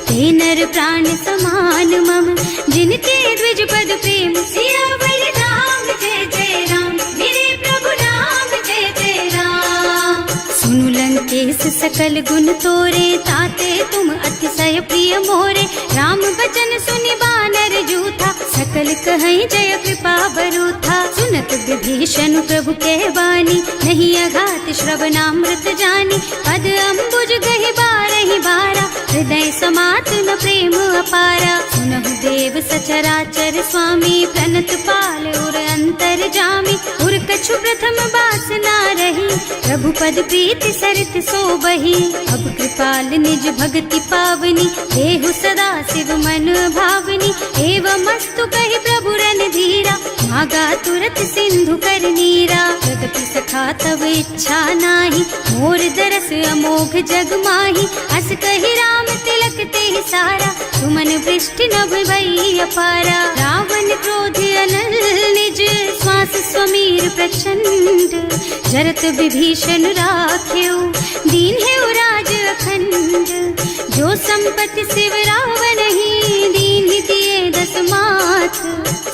ते नर प्राण समान मम जिनके द्विज पद प्रेम सियावर राम जय जय राम मेरे प्रभु राम जय जय राम। सुनु लंकेश सकल गुण तोरे ताते तुम अतिशय प्रिय मोरे राम बचन सुनि बानर जूथा सकल कहीं जय कृपा बरूथा सुनत विभीषण प्रभु के वाणी नहीं अघात श्रवणामृत जानी पद अम्बुज गहि बारहि बारा हृदय समात न प्रेम अपारा सुनहु देव सचराचर स्वामी प्रणत पाल उर अंतर जामी उर कछु प्रथम बासना रही प्रभु पद प्रीति सरित सो बही अब कृपाल निज भक्ति पावनी देहु सदा शिव मन भावनी एवं मस्तु कहि प्रभु रन धीरा मागा तुरत सिंधु कर नीरा जगति सखा तब इच्छा नाही मोर दरस अमोघ जग माही अस कहि राम तिलक ते सारा तुमन वृष्टि नभ भई अपारा रावण क्रोध अनल निज श्वास स्वमीर प्रचंड जरत विभीषण राख्यो दीन है राज अखंड जो संपत्ति शिव रावण ही दीन दिए दस माथ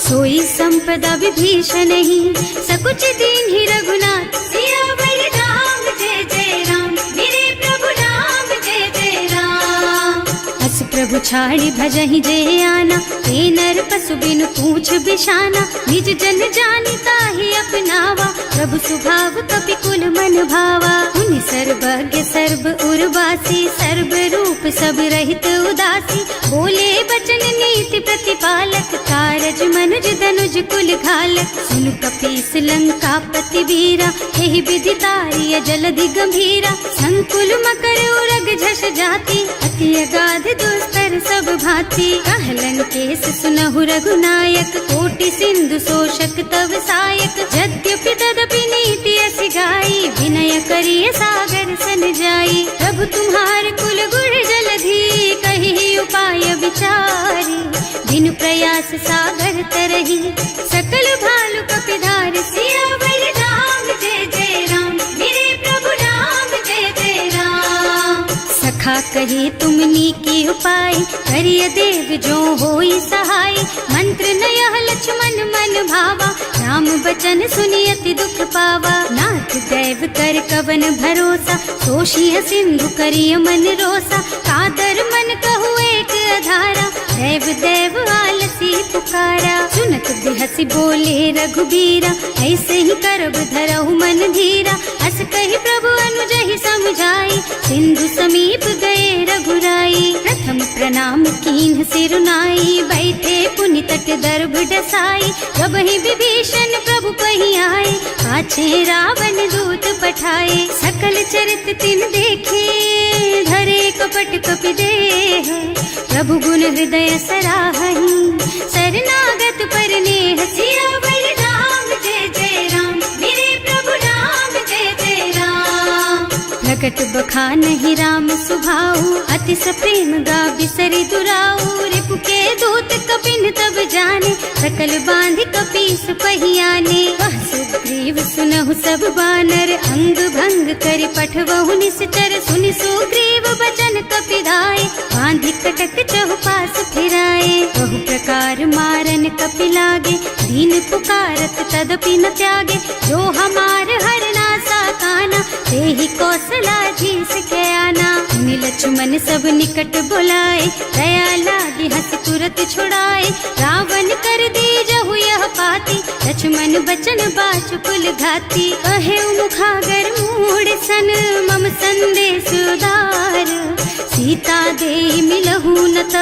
सोई संपदा विभीषण ही, सकुच दीन ही रघुनाथ। सियावर राम जय जय राम, मेरे प्रभु राम जय जय राम। अस प्रभु छाड़ी भजहि जय आना, ते नर पशु बिनु पूछ बिशाना। निज जन जानि ताहि अपनावा, प्रभु स्वभाव कपि कुल मन भावा। उनि सर्वज्ञ सर्व उर्वासी, सर्व रूप सब रहित उदासी। बोले बचन नीति प्रतिपालक, कारज मनुज धनुज कुल घालक। सुनु कपीस लंका पति वीरा, एहि विधि तारिय जलधि गंभीरा। संकुल मकर उरग झष जाति, अति अगाध दुस्तर सब भांति। कहलन केस सुनहु रघुनायक, कोटि सिंधु शोषक तव सायक। यद्यपि तदपि नीति अस गाई, विनय करिय सागर सन जाई। प्रभु तुम्हार कुल गुण जलधि, कहि उपाय विचारी। बिनु प्रयास सागर तरही, सकल भालु कपिधार। सियावर राम जय जय राम, मेरे प्रभु राम जय जय राम। सखा कही तुमनी की उपाय, करिय देव जो होई सहाय। मंत्र नयह लक्ष्मण मन भावा, राम बचन सुनि अति दुख पावा। नाथ दैव कर कवन भरोसा, तोषिय सिंधु करिय मन रोसा। कादर मन कहु एक अधारा, देव देव आलसी पुकारा। सुनत बिहसी बोले रघुबीरा, ऐसे ही करब धरहु मन धीरा। अस कहि प्रभु अनुजहि समझाई, सिंधु समीप गए रघुराई। प्रथम प्रणाम कीन्ह सिरुनाई, बैठे पुनि तट दर्भ डसाई। जब ही विभीषण प्रभु कहि आए, पाछे रावण दूत पठाए। सकल चरित तिन देखे, धरे कपट कपि देह। प्रभु गुण हृदय सराहहि, शरणागत पर नेह। सियावर राम जय जय राम, मेरे प्रभु राम जय जय राम। प्रकट बखानहि राम सुभाऊ, अति सप्रेम गा बिसरि दुराऊ। रिपु के दूत कपिन तब जाने, सकल बांधि कपीस पहियाने। वह सुग्रीव सुनहु सब बानर, अंग भंग करि पठवहु निश्चर। सुनि सुग्रीव बचन कपिधाय, बांधि कटक चहुपास फिराए। बहु प्रकार मारन कपि लागे, दीन पुकारत तदपि न त्यागे। जो हमार हरनासा काना, तेहि कौशला जीस के आना। मुनि लक्ष्मण सब निकट बुलाए, दया लागी हंस तुरत छुड़ाए। रावण कर दीजहु यह पाती, लक्ष्मण बचन बाचु कुल घाती। कहे मुखागर मूढ़ सन, मम संदेश उदार। सीता दे मिलहु न त,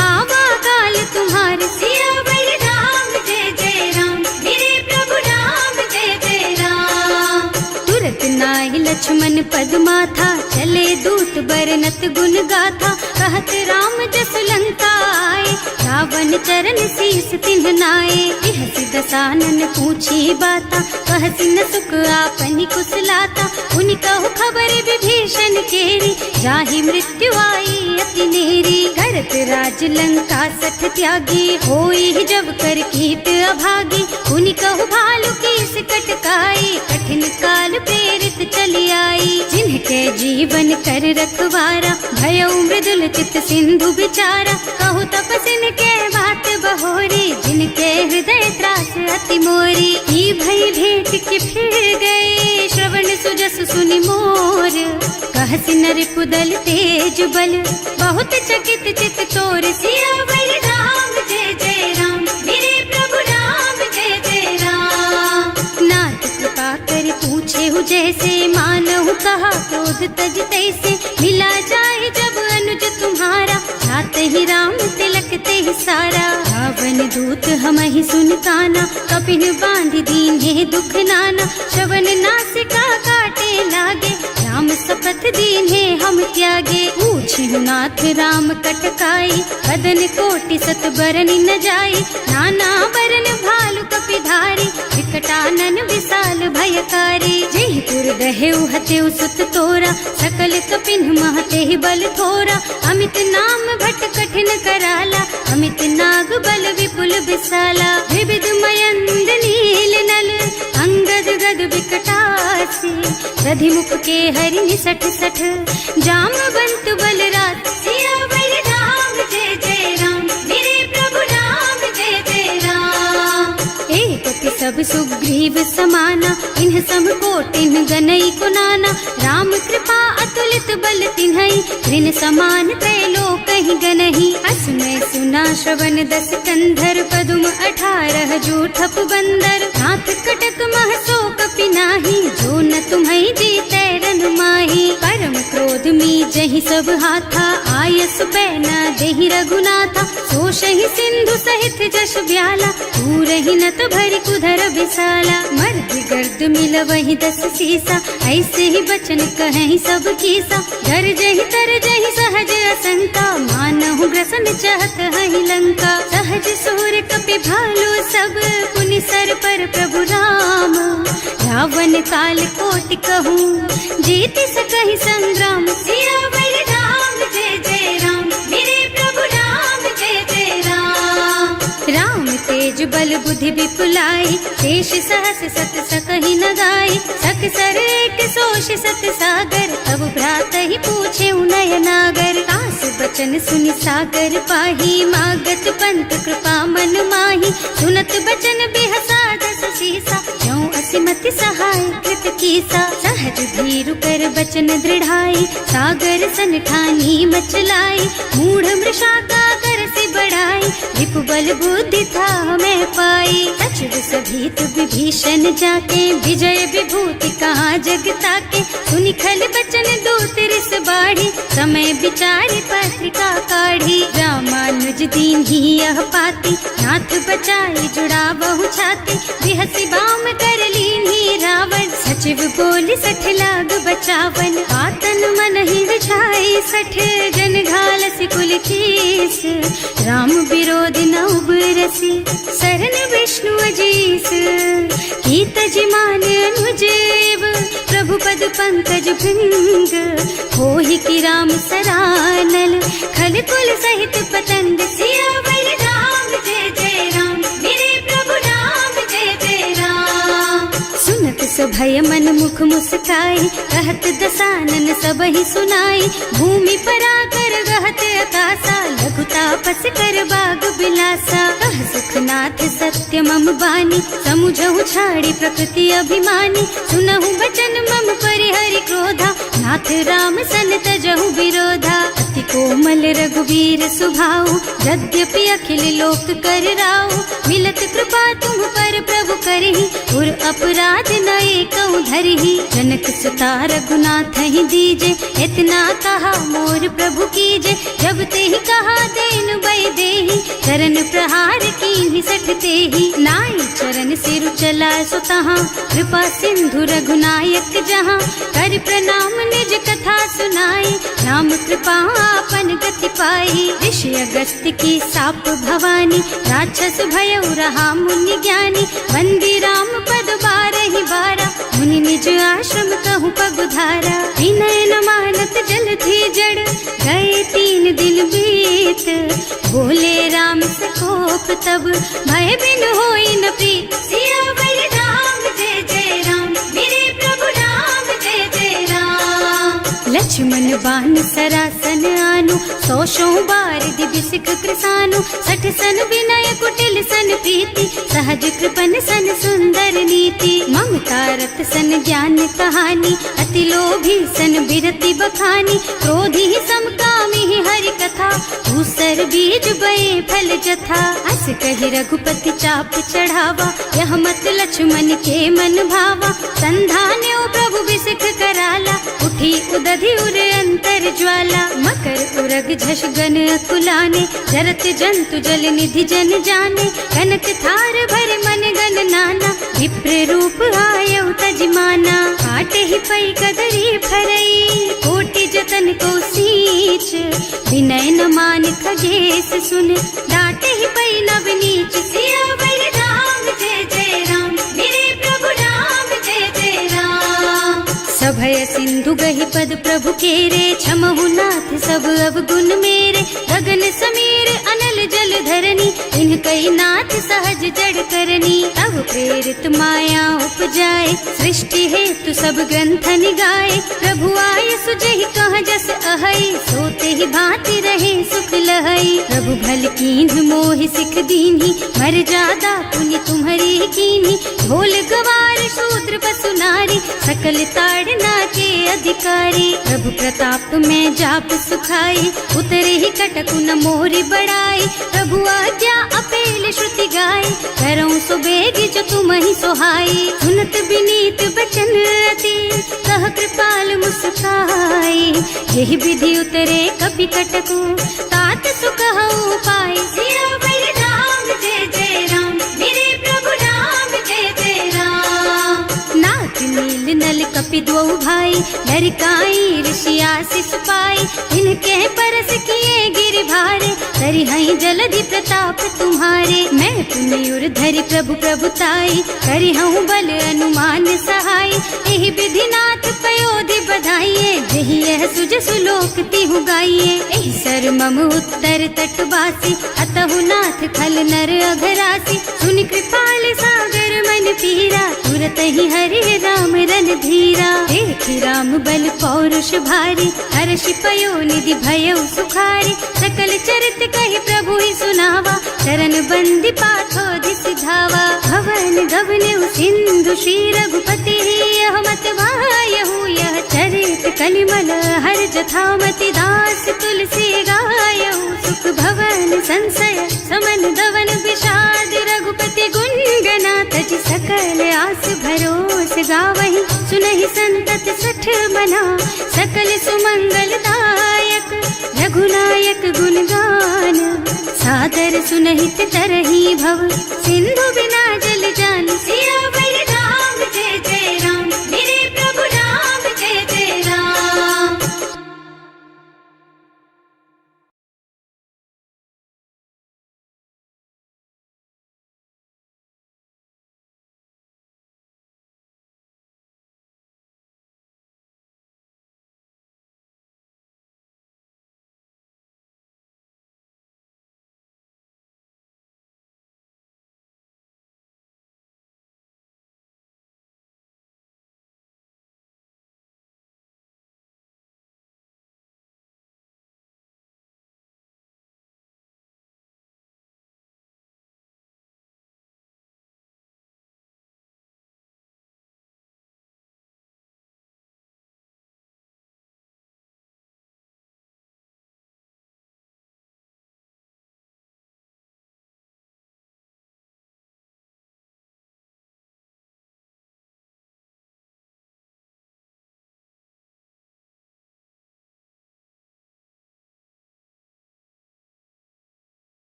आवा काल तुम्हार। सियावर राम जय जय राम, मेरे प्रभु राम जय जय राम। तुरत नाहि लक्ष्मण पद माथा, चले दूत बरनत गुण गाथा। कहत राम जस लंका आए, रावण चरण शीस तिन्ह नाए। बिहसि दसानन पूछी बाता, कहसि न सुख आपनि कुशलाता। उनि कहु खबर विभीषण केरी, जाहि मृत्यु आई अति नेरी। करत राज लंका सठ त्यागी, होई जब कर कीट अभागी। उनि कहु भालु कीस कटकाई, कठिन काल प्रेरित चली आई। जिनके जीवन कर रखवारा, भयउ मृदुल चित सिंधु बिचारा। कहु तपसिन के बात बहोरी, जिनके हृदय त्रास अति मोरी। ई भई भेंट के फिर गए, श्रवण सुजस सुनि मोर। कहसि नर कुदल तेज बल, बहुत चकित चित तोर। सियावर राम जय जय राम, मेरे प्रभु राम जय जय राम। नाथ कृपा कर पूछे हु जैसे, मानहु कहा क्रोध तज तैसे। मिला जाए जब अनुज तुम्हारा, जात ही राम तिलक ते सारा। रावण दूत हमहि सुन काना, कपिन बांधि दीन्हे दुख नाना। श्रवण नासिका काटे लागे, राम शपथ दीन्हे हम त्यागे। पूछिहु नाथ राम कटकाई, बदन कोटि सत बरनि न जाई। नाना बरन भालु कपिधारी, विकटानन विशाल भयकारी। जेहि पुर दहेउ हतेउ सुत तोरा, सकल कपिन महते बल थोरा। अमित नाम भट कठिन कराला, अमित नाग बल विपुल विशाला। विविध मयंद नील नल, अंगद गद विकटासी। दधिमुख के हरि निसठ सठ, जामवंत बलराज। सियावर राम जय जय राम, मेरे प्रभु राम जय जय राम। सब सुग्रीव समाना, इन्ह सम कोटिन गनई को नाना। राम कृपा अतुलित बल तिन्हई, ऋण समान त्रैलोक ही गनहि। असमय सुना श्रवण दस कंधर, पदुम 18 जूठप बंदर। नाथ कटक मह सो कपि नाही, जो न तुम्हई जीतै रन माही। परम क्रोध मी जहि सब हाथा, आयस पैना देहि रघुनाथा। सोषहि सिंधु सहित जश ब्याला, पूरहि नत भरि कुधर बिसाला। मर्द गर्द मिलवहि 10 सीसा, ऐसे ही बचन कहें सब कीसा। घर जहि तर जहि सहज असंका, मानहु ग्रसन चाहत हहि लंका। सहज सुर कपि भालु सब, पुनि सर पर प्रभु राम। रावण काल कोटि कहूँ, जीत सकहि संग्राम। सियावर राम जय जय राम, मेरे प्रभु राम जय जय राम। राम तेज बल बुद्धि विपुलाई, शेष सहस सत सकहि न गाई। सक सर एक सोष सत सागर, तब भ्रात ही पूछे नय नागर। आस बचन सुनि सागर पाही, मागत पंत कृपा मन माही। सुनत बचन बिहसा 10 सीसा, ज्यों असिमति सहाय कृत कीसा। सहज धीरु कर बचन दृढ़ाई, सागर सन ठानी मचलाई। मूढ़ मृषा का कर से बढ़ाई, रिपु बल बुद्धि था मैं पाई। सचिव सभीत विभीषण जाके, विजय विभूति कहाँ जग ताके। सुनि खल बचन दूत रिस बाढ़ी, समय विचारि पत्रिका काढ़ी। रामानुज दीन ही यह पाती, नाथ बचाई जुड़ा बहु छाती। बिहसी बाम कर लीन्ही रावण, सचिव बोली 60 लाग बचावन। आतन मन ही विछाई 60, जन घालसी कुल कीस। राम विरोध न उबरसी, शरण विष्णु अजीस। कीत जिमान अनुजेव, प्रभु पद पंकज भृंग। होहि की राम सरानल, खल कुल सहित पतंग। सियावर राम जय जय राम, मेरे प्रभु राम जय जय राम। सुनत सभय मन मुख मुस्काई, कहत दसानन सबहि सुनाई। भूमि पराकर गहत आकाशा, लघु तापस कर बाग बिलासा। कह सुखनाथ सत्य मम बानी, समुझहु छाड़ी प्रकृति अभिमानी। सुनहु बचन मम परिहरि क्रोधा, नाथ राम सन तजहु विरोधा। अति कोमल रघुवीर सुभाऊ, यद्यपि अखिल लोक कर राऊ। मिलत कृपा तुम पर प्रभु करहि, उर अपराध न एकउ धरहि। जनक सुता रघुनाथ ही दीजे, इतना कहा मोर प्रभु कीजे। जब ते ही कहा देन बई देहि, चरण प्रहार कीन्ही 60 तेहि। नाई चरण सिरु चला सो तहाँ, कृपा सिंधु रघुनायक जहाँ। कर प्रणाम निज कथा सुनाई, राम कृपा आपन गति पाई। ऋषि अगस्त्य की साप भवानी, राक्षस भयउ रहा मुनि ज्ञानी। बंदी राम पद 12 बारा, मुनि निज आश्रम कहूँ पगुधारा। विनय न मानत जल थी जड़, गए 3 दिन बीत। बोले राम सकोप तब, भय बिन होई न प्रीत। सियावर राम जय जय राम, मेरे प्रभु राम जय जय राम। लक्ष्मण बान सरासन आनु, 100 बारिधि बिसिख कृसानु। 60 सन विनय कुटिल सन प्रीति, सहज कृपन सन सुंदर नीति। ममता रत सन ज्ञान कहानी, अति लोभी सन बिरति बखानी। क्रोधी समकामी हरि कथा, दूसर बीज बये फल जथा। अस कहि रघुपति चाप चढ़ावा, यह मत लक्ष्मण के मन भावा। संधान्यो प्रभु बिसिख कराला, उठी उदधि उर अंतर ज्वाला। मकर उरग झष गन अकुलाने, जरत जंतु जल निधि जन जाने। कनक थार भर मन गन नाना, विप्र रूप आयउ तजमाना। काटे ही पई कदरी भरई, कोटि जतन को सींच। विनय न मान खगेश सुन, डांटे ही पई नव नीच। सियावर राम जय जय राम, मेरे प्रभु राम जय जय राम। सब भय सिंधु गहि पद प्रभु केरे, क्षमहु नाथ सब अवगुण मेरे। गगन समीर अनल जल धरनी, इन्ह कई नाथ सहज जड़ करनी। तब प्रेरित माया उपजाए, सृष्टि हेतु सब ग्रंथन गाए। प्रभु आय सुजहि कह जस अहै, सोते ही भांति रहे सुख लहै। प्रभु भल कीन्ह मोहि सिख दीन्ही, मर जादा पुनि तुम्हरी कीन्ही। भोल गवार शूद्र पशु नारी, सकल ताड़ना के अधिकारी। प्रभु प्रताप में जाप सुखाई, उतरे ही कटकु न मोरी बढ़ाई। प्रभु आज्ञा अपेल श्रुति गाय, करऊं सो बेग जो तुम ही सोहाई। सुनत विनीत बचन अति, कह कृपाल मुस्काई। यही विधि उतरे कपि कटकु, तात सुकहु पाई। सियावर राम जय जय राम, मेरे प्रभु राम जय जय राम। नाथ नील नल कपि दो भाई, लरिकाई ऋषि आशीष पाई। इनके परस किए गिर भारे, तरि हई जलधि प्रताप तुम्हारे। मैं पुनि उर धरि प्रभु प्रभुताई, करि हूँ बल अनुमान सहाय। एहि विधि नाथ पयोधि बधाइए, जहि यह सुज सुलोक तिहु गाइए। एहि सर मम उत्तर तटवासी, अतहु नाथ खल नर अघरासी। सुनि कृपाल सागर मन पीरा, तुरत ही हरि राम रन धीरा। देखि राम बल पौरुष भारी, हर्षि पयो निधि भयउ सुखारी। सकल चरित कहि प्रभु ही सुनावा, चरण बंदी पाथोधि सिधावा। भवन गगन सिंधु श्री रघुपति, यह मत वायहु यह चरित कलिमल हर जथामति। दास तुलसी गायहु, सुख भवन संशय समन दवन विषाद। रघुपति गुण गना तज सकल आस भरोस गावहि। सुनहि संतत सठ मना, सकल सुमंगल दायक। रघुनायक गुण गान, सादर सुनहित तरहि भव। सिंधु बिना जल जान, सिया